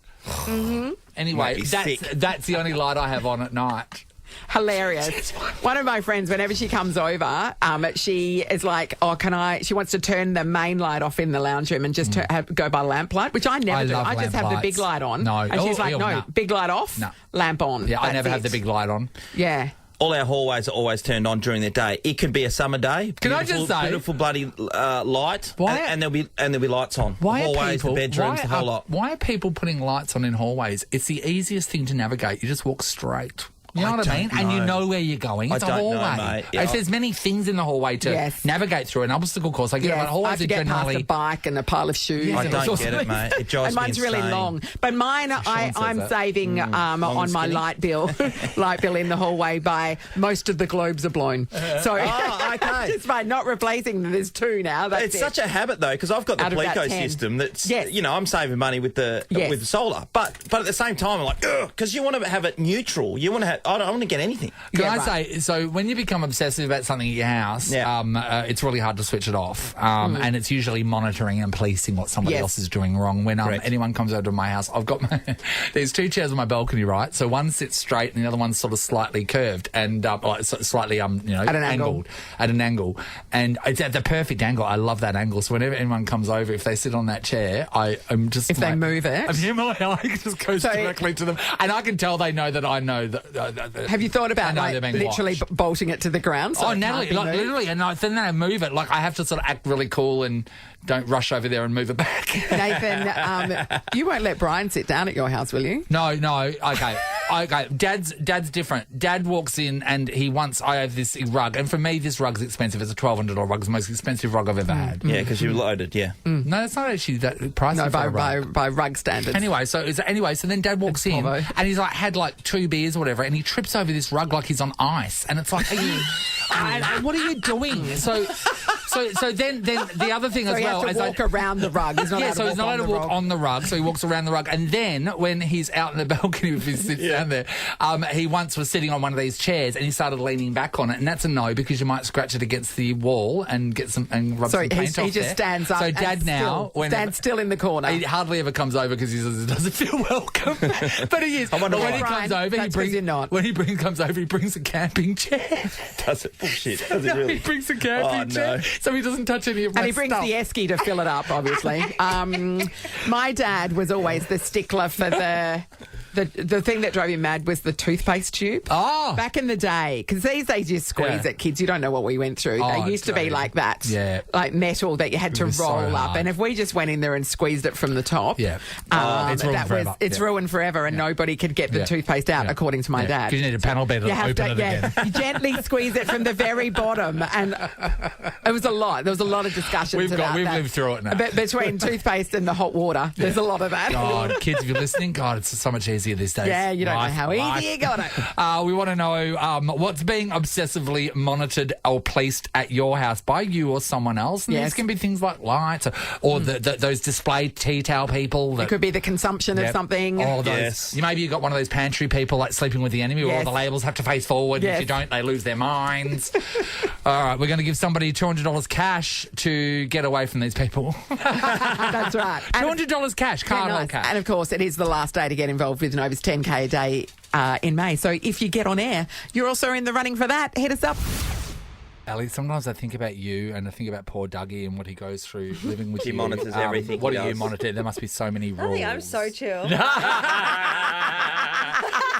Anyway, Might be sick. that's the only light I have on at night. Hilarious. One of my friends, whenever she comes over, she is like, she wants to turn the main light off in the lounge room and just go by lamplight, which I never do. love I just lamp have the lights. big light on. No. And she's like, no. big light off, No. lamp on. Yeah, I That's never have the it. big light on. Yeah. All our hallways are always turned on during the day. It can be a summer day. Can I just say- beautiful bloody light, Why- and there'll be lights on. Why the hallways, the bedrooms, the whole lot. Why are people putting lights on in hallways? It's the easiest thing to navigate. You just walk straight. You know I what I mean? don't And you know. know where you're going. It's I a don't know, hallway. mate. Yeah. If there's many things in the hallway to Yes. navigate through, an obstacle course, I get it, but I hallways have to are get past generally... a bike and a pile of shoes. I and don't all sorts get of it, mate. things. It drives and me mine's really insane. long. But mine, I'm that. saving Long on and my skinny. light bill in the hallway by most of the globes are blown. So okay. just by not replacing them, there's two now. That's It's it. such a habit though, because I've got the Out of that Plico 10. system. That's Yes. I'm saving money with the solar, but at the same time I'm like, because you want to have it neutral. You want to have. I don't want to get anything. Can I right. say, so when you become obsessive about something at your house, it's really hard to switch it off. And it's usually monitoring and policing what somebody Yes. else is doing wrong. When Correct. anyone comes over to my house, I've got there's two chairs on my balcony, right? So one sits straight and the other one's sort of slightly curved and slightly, At an angle. angled. At an angle. And it's at the perfect angle. I love that angle. So whenever anyone comes over, if they sit on that chair, I'm just If they move it. my eye just goes directly to them. And I can tell they know that I know that. Have you thought about I know they're being literally watched. bolting it to the ground? So it Natalie, can't be moved? literally, and then I move it. Like I have to sort of act really cool and don't rush over there and move it back. Nathan, you won't let Brian sit down at your house, will you? No, okay. Dad's different. Dad walks in and I have this rug, and for me this rug's expensive. It's a $1,200 rug. It's the most expensive rug I've ever had. Yeah, because you're loaded. Yeah. No, it's not actually that pricey. No, for a rug. by rug standards. Anyway, so then Dad walks in Bravo. and he's like had like 2 beers or whatever, and he trips over this rug like he's on ice, and it's like, are you, and what are you doing? So then the other thing So as he well has to as walk around the rug. He's not allowed so to he's not allowed to walk on the rug, so he walks around the rug, and then when he's out in the balcony, if he sits down there, he once was sitting on one of these chairs and he started leaning back on it, and that's a no because you might scratch it against the wall and get some and rub So some paint off he just there. stands up. So and Dad now stands still in the corner. he hardly ever comes over because he says he doesn't feel welcome. But he is. I wonder But when why. he comes Brian, over, that's 'cause you're not. When he comes over, he brings a camping chair. Does it? Bullshit. Does it He really? brings a camping Oh, no. chair, so he doesn't touch any of my And he brings stuff. the esky to fill it up, obviously. My dad was always the stickler for the The thing that drove you mad was the toothpaste tube. Oh. Back in the day, because these days you squeeze it, kids. You don't know what we went through. Oh, they used to be like that. Yeah. Like metal that you had to was so roll up. hard. And if we just went in there and squeezed it from the top, Yeah. It's ruined forever. It's Yeah. ruined forever and nobody could get the Yeah. toothpaste out, Yeah. according to my dad. Because you need a panel beater to open it again. You gently squeeze it from the very bottom. And it was a lot. There was a lot of discussions We've about that. lived through it now. Between toothpaste and the hot water, there's a lot of that. God, kids, if you're listening, God, it's so much easier these days. Yeah, you don't know Life, how life. easy you got it. We want to know what's being obsessively monitored or policed at your house by you or someone else. And Yes. these can be things like lights or those display tea towel people. That, It could be the consumption of Yep. something. Or those, Yes. Maybe you got one of those pantry people like sleeping with the enemy where all Yes. the labels have to face forward. Yes. If you don't, they lose their minds. All right, we're going to give somebody $200 cash to get away from these people. That's right. And $200 cash, card yeah, or nice. cash. And of course, it is the last day to get involved with Nova's 10K a day in May. So if you get on air, you're also in the running for that. Hit us up. Ali, sometimes I think about you and I think about poor Dougie and what he goes through living with He you. monitors everything What he do you does. monitor? There must be so many rules. I think I'm so chill.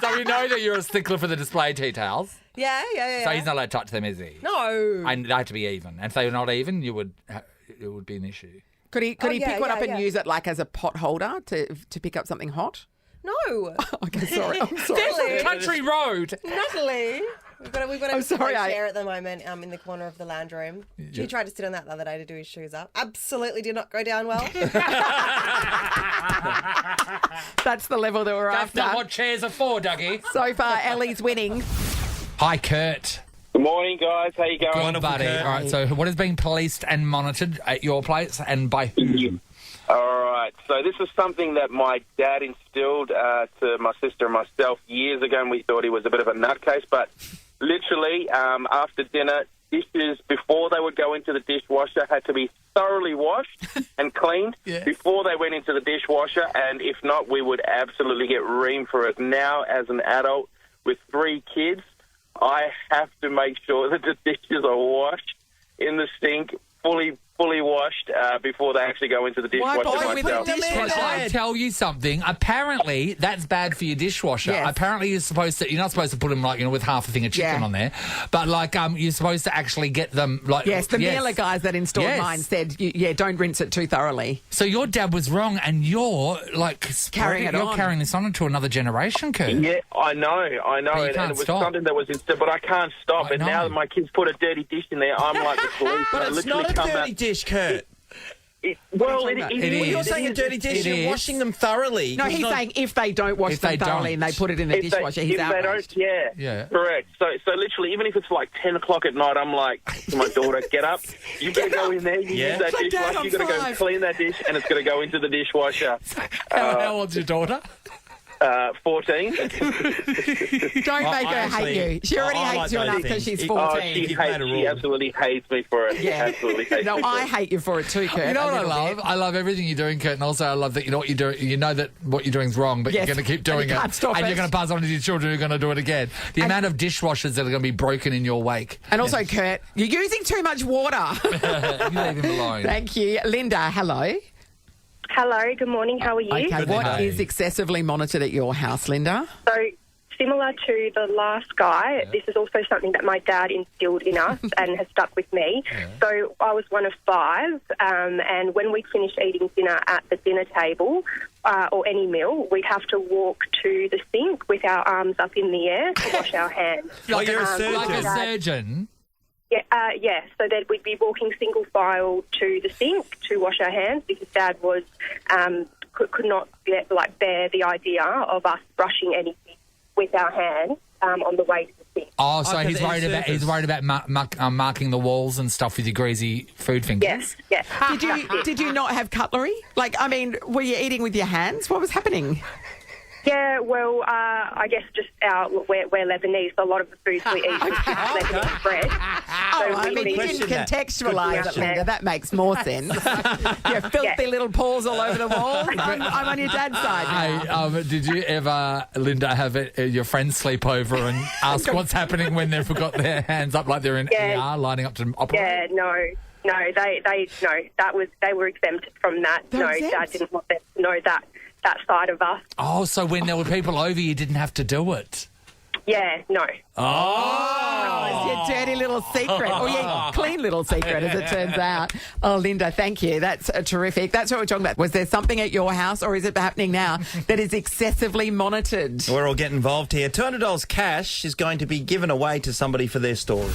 So we know that you're a stickler for the display tea towels. Yeah. So he's not allowed to touch them, is he? No. And they have to be even. And if they were not even, it would be an issue. Could he yeah, pick one up yeah, and yeah. use it like as a pot holder to pick up something hot? No. Okay, sorry. I'm sorry. Natalie. Country road. Natalie. We've got a I'm sorry, chair at the moment in the corner of the lounge room. He tried to sit on that the other day to do his shoes up. Absolutely did not go down well. That's the level that we're That's after. not what chairs are for, Dougie. So far, Ellie's winning. Hi, Kurt. Good morning, guys. How you going? Good, buddy. Kurt. All right, so what is being policed and monitored at your place and by who? All right. So this is something that my dad instilled to my sister and myself years ago, and we thought he was a bit of a nutcase. But literally, after dinner, dishes before they would go into the dishwasher had to be thoroughly washed and cleaned before they went into the dishwasher. And if not, we would absolutely get reamed for it. Now, as an adult with 3 kids, I have to make sure that the dishes are washed in the sink, fully washed before they actually go into the dishwasher bother with myself. the dishwasher? I tell you something. Apparently, that's bad for your dishwasher. Yes. Apparently, you're not supposed to put them with half a thing of chicken Yeah. on there, but you're supposed to actually get them Yes, the Miele guys that installed Yes. mine said, don't rinse it too thoroughly. So your dad was wrong, and you're Carrying it you're on. carrying this on to another generation, Kurt. Yeah, I know, But you and can't it was stop. something that was instant, but I can't stop. I And now know. that my kids put a dirty dish in there, I'm like the police. But I it's literally not a come dirty out. dish, Kurt. It Well, is. You're saying a dirty dish, It you're is. washing them thoroughly. No, It's he's not- saying if they don't wash If they them thoroughly don't. and they put it in the If dishwasher, he's if they outraged. don't, Yeah. correct. So literally, even if it's like 10 o'clock at night, I'm like to my daughter, get up, you got to go in there, you Yeah. use that It's like, Dad, dishwasher, I'm you got to go 5. clean that dish, and it's got to go into the dishwasher. How old's your daughter? 14. Don't make her actually- hate you. She already I like hates you those enough things. because she's It- 14. She You've made a rule. She absolutely hates me for it. Yeah. Absolutely hates No, me for I it. hate you for it too, Kurt. You know a what I little love? bit. I love everything you're doing, Kurt, and also I love that you know what you're doing. You know that what you're doing is wrong, but Yes, you're going to keep and doing you it, can't stop and it. you're going to pass on to your children who are going to do it again. The amount of dishwashers that are going to be broken in your wake. And also, Kurt, you're using too much water. You leave him alone. Thank you. Linda, hello. Hello, good morning. How are you? Okay, what Hey. is excessively monitored at your house, Linda? So, similar to the last guy, this is also something that my dad instilled in us and has stuck with me. So, I was one of 5, and when we finished eating dinner at the dinner table or any meal, we'd have to walk to the sink with our arms up in the air to wash our hands. Like, you're a like a surgeon. surgeon. Yeah, so that we'd be walking single file to the sink to wash our hands because Dad was could not bear the idea of us brushing anything with our hands on the way to the sink. Oh, so Oh, 'cause he's it's worried about surface. marking the walls and stuff with your greasy food fingers. Yes. Did you not have cutlery? Were you eating with your hands? What was happening? Yeah, well, I guess just we're Lebanese, so a lot of the foods we eat is just Lebanese bread. You didn't question that. contextualise it, question. Linda. That makes more sense. Your filthy little paws all over the walls. I'm on your dad's side now. Hey, did you ever, Linda, have your friends sleep over and ask what's happening when they've got their hands up like they're in ER lining up to operate? Yeah, no, they were exempted from that. They're Dad exempt? didn't want them to know that that side of us. Oh, so when there were people over, you didn't have to do it. Yeah, no. Oh, it's your dirty little secret. Or your clean little secret, as it turns out. Oh, Linda, thank you. That's terrific. That's what we're talking about. Was there something at your house, or is it happening now, that is excessively monitored? We're all getting involved here. $200 cash is going to be given away to somebody for their story.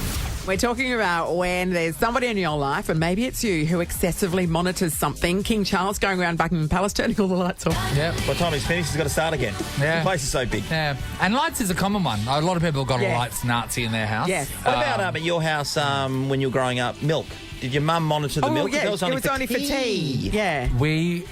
We're talking about when there's somebody in your life, and maybe it's you, who excessively monitors something. King Charles going around Buckingham Palace, turning all the lights off. Yeah. By the time he's finished, he's got to start again. Yeah. The place is so big. Yeah. And lights is a common one. A lot of people have got Yeah. a lights Nazi in their house. Yes. What about at your house when you were growing up? Milk. Did your mum monitor the milk? Yeah, It was only for tea. Yeah. We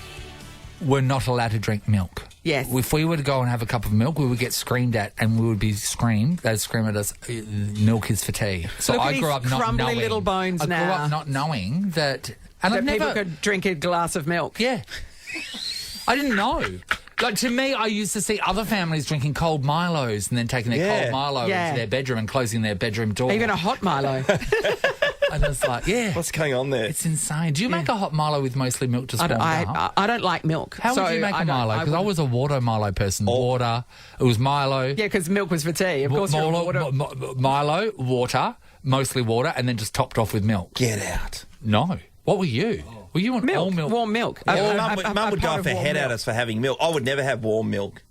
were not allowed to drink milk. Yes. If we were to go and have a cup of milk, we would get screamed at, and we would be screamed. They'd scream at us, "Milk is for tea." So Look at I grew his up not crumbly knowing. little bones I grew now. up not knowing that, and That I've people never. could drink a glass of milk. Yeah. I didn't know. Like, to me, I used to see other families drinking cold Milos and then taking their cold Milo Yeah. into their bedroom and closing their bedroom door. Even a hot Milo. And it's like, yeah. What's going on there? It's insane. Do you make a hot Milo with mostly milk just warmed up? I don't like milk. How would you make a Milo? Because I was a water Milo person. Water. It was Milo. Yeah, because milk was for tea. Of course, you're a water. Milo, water, mostly water, and then just topped off with milk. Get out. No. What were you? Were you on all milk? Warm milk. Mum would go pot off her of head warm at milk. us for having milk. I would never have warm milk.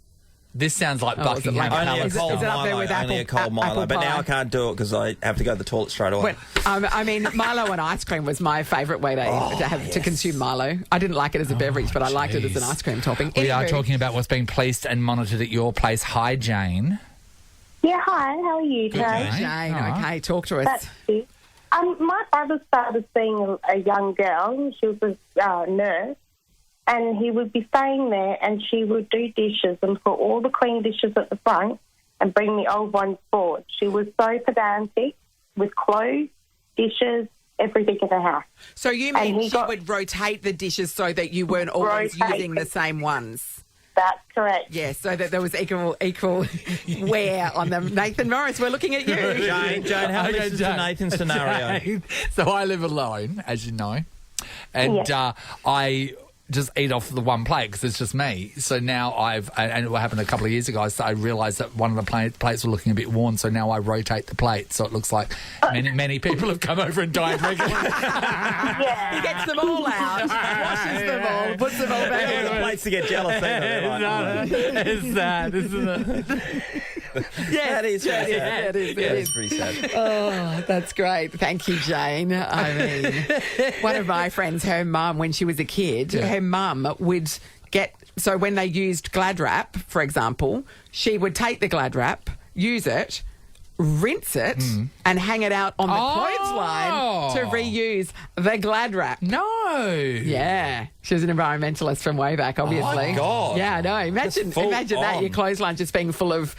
This sounds like Oh, is it Buckingham like- Only a Palace. Is it cold up there Milo. with Only a apple- cold Milo. apple But now pie? I can't do it because I have to go to the toilet straight away. I mean, Milo and ice cream was my favourite way to consume Milo. I didn't like it as a beverage, but I liked it as an ice cream topping. We are Anywho, talking about what's being policed and monitored at your place. Hi, Jane. Yeah, hi. How are you today? Jane, All right. okay, talk to us. That's good. My brother started seeing a young girl. She was a nurse, and he would be staying there, and she would do dishes and put all the clean dishes at the front and bring the old ones forward. She was so pedantic with clothes, dishes, everything in the house. So you mean she would rotate the dishes so that you weren't always Rotate using the same ones? That's correct. Yeah, so that there was equal wear on them. Nathan Morris, we're looking at you. Jane, how Okay, this is Jane. Nathan's scenario? Jane. So I live alone, as you know, and I just eat off the one plate because it's just me. So now and what happened a couple of years ago, I realised that one of the plates were looking a bit worn, so now I rotate the plate so it looks like many people have come over and dined regularly. He gets them all out, washes them all, puts them all back All the in. plates to get jealous. It's sad, isn't it? Yeah, That is pretty yeah, sad. it is. That is pretty sad. Oh, that's great. Thank you, Jane. I mean, one of my friends, her mum, when she was a kid, her mum would get... So when they used Glad wrap, for example, she would take the Glad wrap, use it, rinse it, and hang it out on the clothesline to reuse the Glad wrap. No. Yeah. She was an environmentalist from way back, obviously. Oh, my God. Yeah, I know. Imagine full that, on. your clothesline just being full of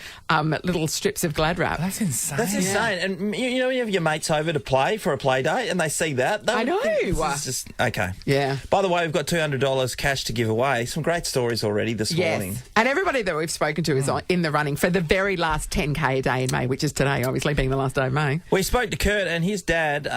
little strips of Glad wrap. That's insane. That's insane. And you know, you have your mates over to play for a play date and they see that. They I would know. think this is just, okay. Yeah. By the way, we've got $200 cash to give away. Some great stories already this morning. Yes. And everybody that we've spoken to is in the running for the very last 10K a day in May, which is today, obviously being the last day of May. We spoke to Kurt and his dad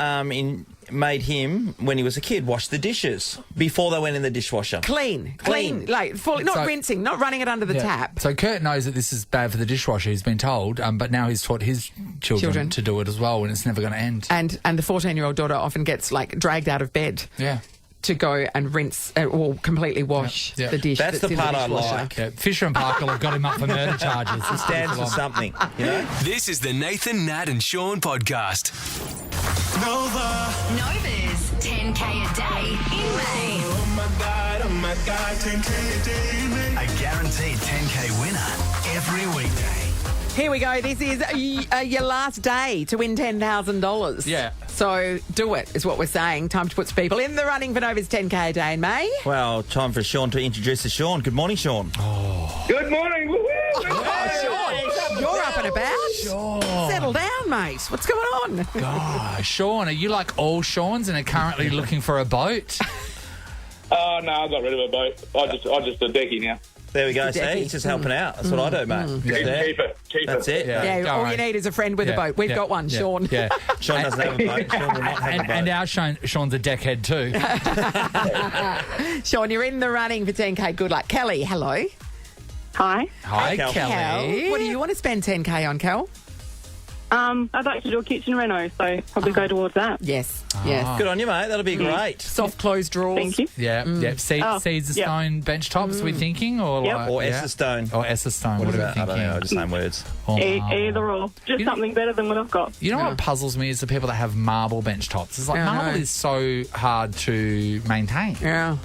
made him, when he was a kid, wash the dishes before they went in the dishwasher. Clean. Like, not So- rinsing, not running it under the tap. So Kurt knows that this is bad for the dishwasher, he's been told, but now he's taught his children to do it as well, and it's never going to end. And the 14-year-old daughter often gets, dragged out of bed. Yeah. To go and rinse or completely wash Yep. the dish. That's the in part I dishwasher. like. Yeah, Fisher and Parker have got him up for murder charges. It stands for something, you know? This is the Nathan, Nat and Shaun podcast. Nova's 10K a day in May. Oh my God, 10K a day in May. A guaranteed 10K winner every weekday. Here we go. This is your last day to win $10,000. Yeah. So do it, is what we're saying. Time to put some people in the running for Nova's 10K a day in May. Well, time for Shaun to introduce us. Shaun, good morning, Shaun. Good morning. Woo-hoo. Shaun, you're up and about. Settle down, mate. What's going on? Gosh, Shaun, are you like all Shauns and are currently looking for a boat? Oh, no, I got rid of a boat. I just a decky now. There we go. It's a See, decky. he's just helping out. That's what I do, mate. Just there. Keep it. That's it. Yeah, don't all worry. you need is a friend with a boat. We've got one, Shaun. Yeah. Shaun doesn't have a boat. Shaun will not have a boat. And our Shaun's a deckhead too. Shaun, you're in the running for 10K. Good luck. Kelly, hello. Hi. Hi, Kel. Kelly. Kel, what do you want to spend 10K on, Kel? I'd like to do a kitchen reno, so probably go towards that. Yes, yes. Good on you, mate. That'll be great. Soft closed drawers. Thank you. Yeah, yeah. Seeds of yep. stone bench tops, we thinking? Or Yep. like, Or yeah? Essa Stone. Or Essa Stone. What What is are we that? I thinking? don't know. Just same words. Oh, Either or. Just You know- something better than what I've got. You know what puzzles me is the people that have marble bench tops. It's like Yeah, I marble know. is so hard to maintain. Yeah.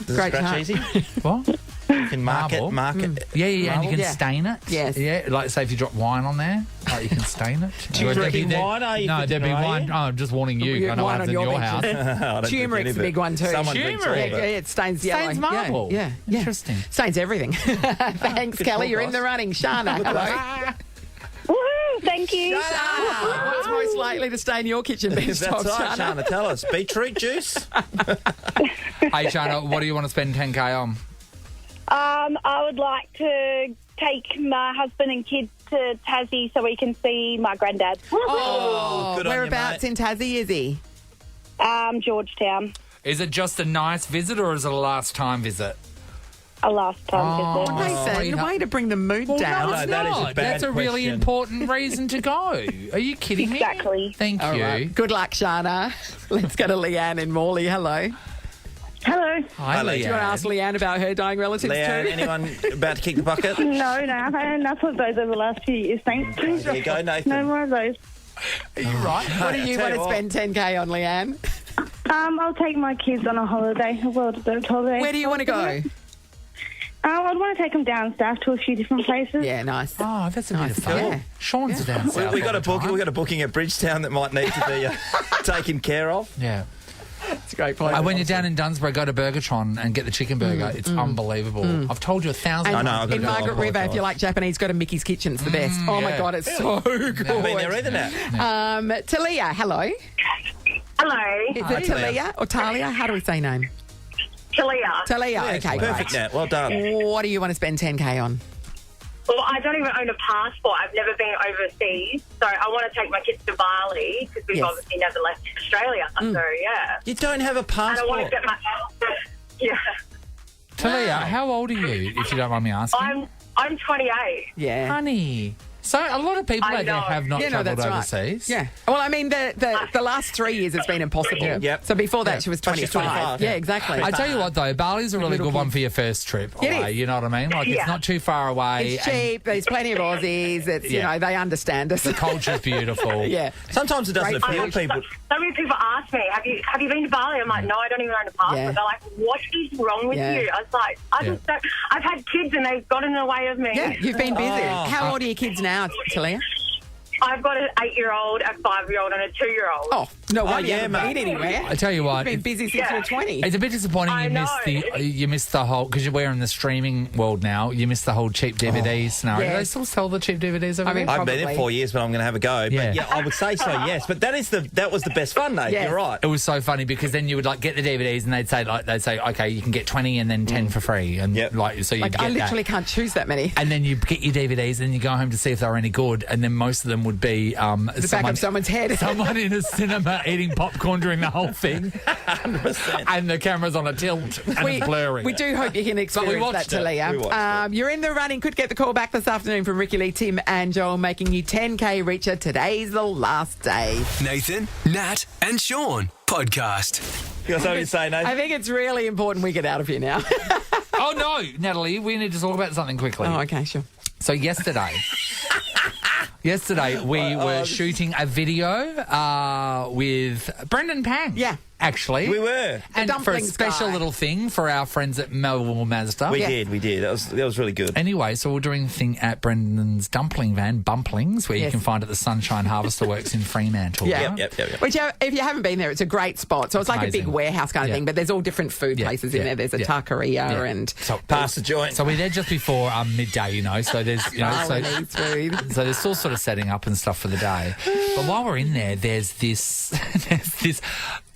Does Great it scratch chat. easy? What? You can mark Marble? it. Mark it. Yeah, and you Marble? can Yeah. stain it. Yes. Yeah, like say if you drop wine on there, like you can stain it. Do you drink wine? Are you No, for there'd be dinner, are wine. you? Oh, I'm just warning you. Yeah, I know wine what's on in your your bench. house. I don't drink Turmeric's any a of it. big one too. Someone drinks Turmeric? all Yeah, of it. it stains yellow. Stains marble. Yeah, yeah. Interesting. Stains everything. Thanks, Kelly. You're in the running. Shana, hello. Woohoo! Thank you. What's most likely to stain your kitchen bench That's top, right, Shana? Shana. Tell us. Beetroot juice? Hey, Shana, what do you want to spend 10K on? I would like to take my husband and kids to Tassie so we can see my granddad. Oh, Good on you, whereabouts mate. in Tassie is he? Georgetown. Is it just a nice visit or is it a last time visit? A last time visit. Nathan, you know- way to bring the mood Well, down. no, it's that is a not. bad That's a really question. important reason to go. Are you kidding me? Exactly. Thank All you. right. Good luck, Shana. Let's go to Leanne in Morley. Hello. Hello. Hi, Leanne. Do you want to ask Leanne about her dying relatives Leanne, too? anyone about to kick the bucket? No, I've had enough of those over the last few years. Thanks. There you go, Nathan. No more of those. Are you right? What do you Tell want you to what. spend 10K on, Leanne? I'll take my kids on a holiday, a well-deserved holiday. Where do you want to go? I'd want to take them down south to a few different places. Yeah, nice. Oh, that's a bit Nice. of fun. Yeah. Sean's down south. We got all a the book. time. We got a booking at Bridgetown that might need to be taken care of. Yeah. It's a great place. When you're down in Dunsborough, go to Burgertron and get the chicken burger. It's unbelievable. I've told you 1,000 And I know, I've got in to go. Margaret Oh, River, God. if you like Japanese, go to Mickey's Kitchen. It's the best. Oh, my yeah. God, it's so good. I've been there either now. Talia, hello. Hello. Is Hi, it Talia or Talia? How do we say name? Talia. Talia, Yes, okay, perfect, great. Nat. Well done. What do you want to spend 10K on? Well, I don't even own a passport. I've never been overseas. So I want to take my kids to Bali because we've Yes. obviously never left Australia. So, yeah. You don't have a And I want passport. to get my... Yeah. Talia, how old are you, if you don't mind me asking? I'm 28. Yeah. Honey. So a lot of people I out there know. have not Yeah, no, travelled that's right. overseas. Yeah. Well, I mean, the last 3 years it's been impossible. Yep. So before that, she was But she's 25. 25, Yeah, yeah. exactly. I tell you what, though, Bali's a really Little good one kids. for your first trip It away. is. You know what I mean? Like, it's Yeah. not too far away. It's and cheap. There's plenty of Aussies. It's, you Yeah. know, they understand us. The culture's beautiful. Yeah. Sometimes it doesn't Great appeal food. people. So many people ask me, have you been to Bali? I'm like, no, I don't even own a passport. Yeah. They're like, what is wrong with Yeah. you? I was like, I Yeah. just don't... I've had kids and they've got in the way of me. Yeah, you've been busy. Oh. How old are your kids now, Talia? I've got an 8-year-old, a 5-year-old and a 2-year-old. Oh, no wonder you yeah, haven't mate. been anywhere. I tell you what, You've been busy since you were 20. it's a bit disappointing I you missed the whole, because we're in the streaming world now, you missed the whole cheap DVD scenario. Yeah. Do they still sell the cheap DVDs over I mean, there? I've been there Probably. 4 years, but I'm going to have a go. Yeah. But yeah, I would say so, yes. But that was the best fun, Nate. Yes. You're right. It was so funny because then you would like get the DVDs and they'd say okay, you can get 20 and then 10 for free, and Yep. like so you Like, get I literally that. can't choose that many. And then you get your DVDs and you go home to see if they were any good, and then most of them would be The back of someone's head. someone in a cinema eating popcorn during the whole thing, 100%. and the camera's on a tilt and it's blurry. We do hope you can experience watched that, it. Talia. We watched You're in the running. Could get the call back this afternoon from Ricky Lee, Tim and Joel, making you 10K richer. Today's the last day. Nathan, Nat, and Shaun podcast. You got something to say, Nate? I think it's really important we get out of here now. Oh no, Natalie, we need to talk about something quickly. Oh, okay, sure. So yesterday we were shooting a video with Brendan Pang. Yeah. Actually. We were. And for a dumplings special guy. little thing for our friends at Melbourne Mazda. We Yeah. did. That was really good. Anyway, so we're doing a thing at Brendan's dumpling van, Bumplings, where you Yes. can find at the Sunshine Harvester Works in Fremantle. Yeah. right? Yep. Which, if you haven't been there, it's a great spot. So it's like a big amazing. warehouse kind of Yeah. thing, but there's all different food Yeah, places in yeah, there. There's a yeah. taqueria Yeah. and So Pass the joint. So we're there just before midday, so there's Balinese food. So they're still sort of setting up and stuff for the day. But while we're in there, there's this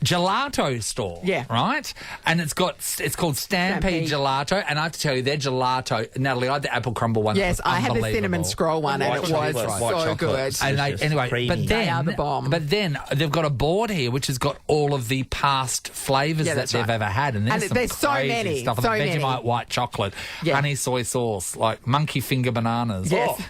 gelato store. Yeah. Right? And it's called Stampede Gelato. And I have to tell you, their gelato, Natalie, I had the apple crumble one. Yes, I had the cinnamon scroll one, and it was so good. And anyway, but They are the bomb. But then they've got a board here which has got all of the past flavours that they've ever had. And there's so crazy many. stuff. So Like many. Vegemite white chocolate, honey soy sauce, like monkey finger bananas. Yes. Oh.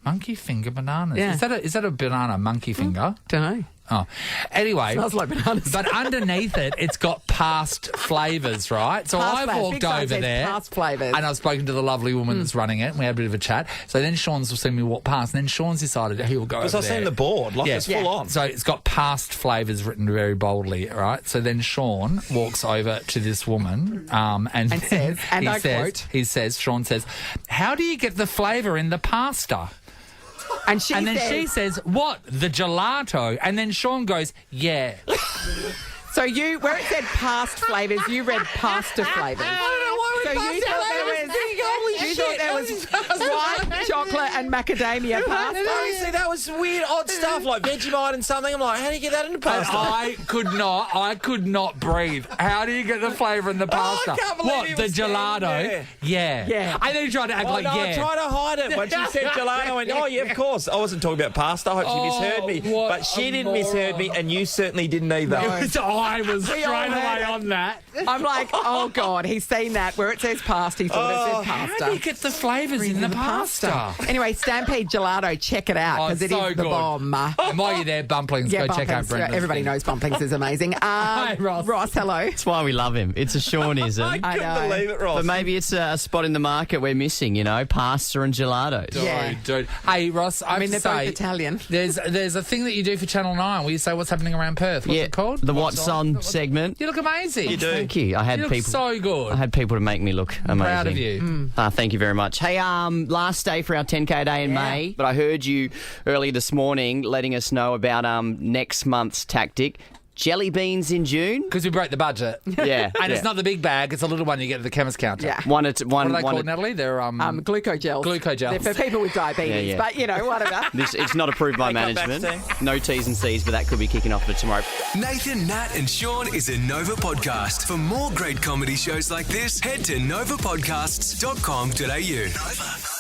Monkey finger bananas. Yeah. Is that a banana monkey finger? Don't know. Oh, anyway, Smells like bananas. But underneath it, it's got past flavours, right? So Past I've flavours. walked Big sign over says there, past flavours. and I've spoken to the lovely woman that's running it. And we had a bit of a chat. So then Sean's seen me walk past, and then Sean's decided he will go over Because I've there. seen the board, like it's full on. So it's got past flavours written very boldly, right? So then Sean walks over to this woman, and says, and I quote, Sean says, "How do you get the flavour in the pasta?" And then she says, "What? The gelato?" And then Sean goes, "Yeah." So where it said past flavours, you read pasta flavours. I don't know why So you thought there was white chocolate and macadamia pasta. See, that was weird, odd stuff like Vegemite and something. I'm like, how do you get that into pasta? I could not breathe. How do you get the flavour in the pasta? I can't believe what? he The was standing gelato? there. Yeah. And then he tried to act Oh, like, no, I yeah. tried to hide it. When she said gelato, I went, oh, yeah, of course. I wasn't talking about pasta. I hope she misheard me. what But she a didn't misheard me, and you certainly didn't either. I was straight all away heard it. on that. I'm like, oh, God, he's seen that. Where it says pasta, he thought it said pasta. How do you get the flavours in the pasta? Anyway, Stampede Gelato, check it out, because it's it is so the good. bomb. And while you're there, Bumplings, go check out Bumplings. Brendan's Everybody thing. knows Bumplings is amazing. Ross, hello. That's why we love him. It's a Shaunism. I know. Believe it, Ross. But maybe it's a spot in the market we're missing, pasta and gelatos. Yeah. Dude. Hey, Ross, I mean, have they're to both say, Italian. There's a thing that you do for Channel 9 where you say what's happening around Perth. What's it called? The What's On segment. You look amazing. You do. Thank you. I had You look people. so good. I had people to make me look amazing. Proud of you. Thank you very much. Hey, last day for our 10K day in May, but I heard you earlier this morning letting us know about next month's tactic. Jelly beans in June. Because we broke the budget. Yeah. And it's not the big bag, it's a little one you get at the chemist counter. Yeah. One. What are they called, Natalie? They're Glucogels. Glucogels. They're for people with diabetes, Yeah. but, whatever. It's not approved by They come back management. No T's and C's, but that could be kicking off for tomorrow. Nathan, Nat, and Sean is a Nova podcast. For more great comedy shows like this, head to novapodcasts.com.au. Nova.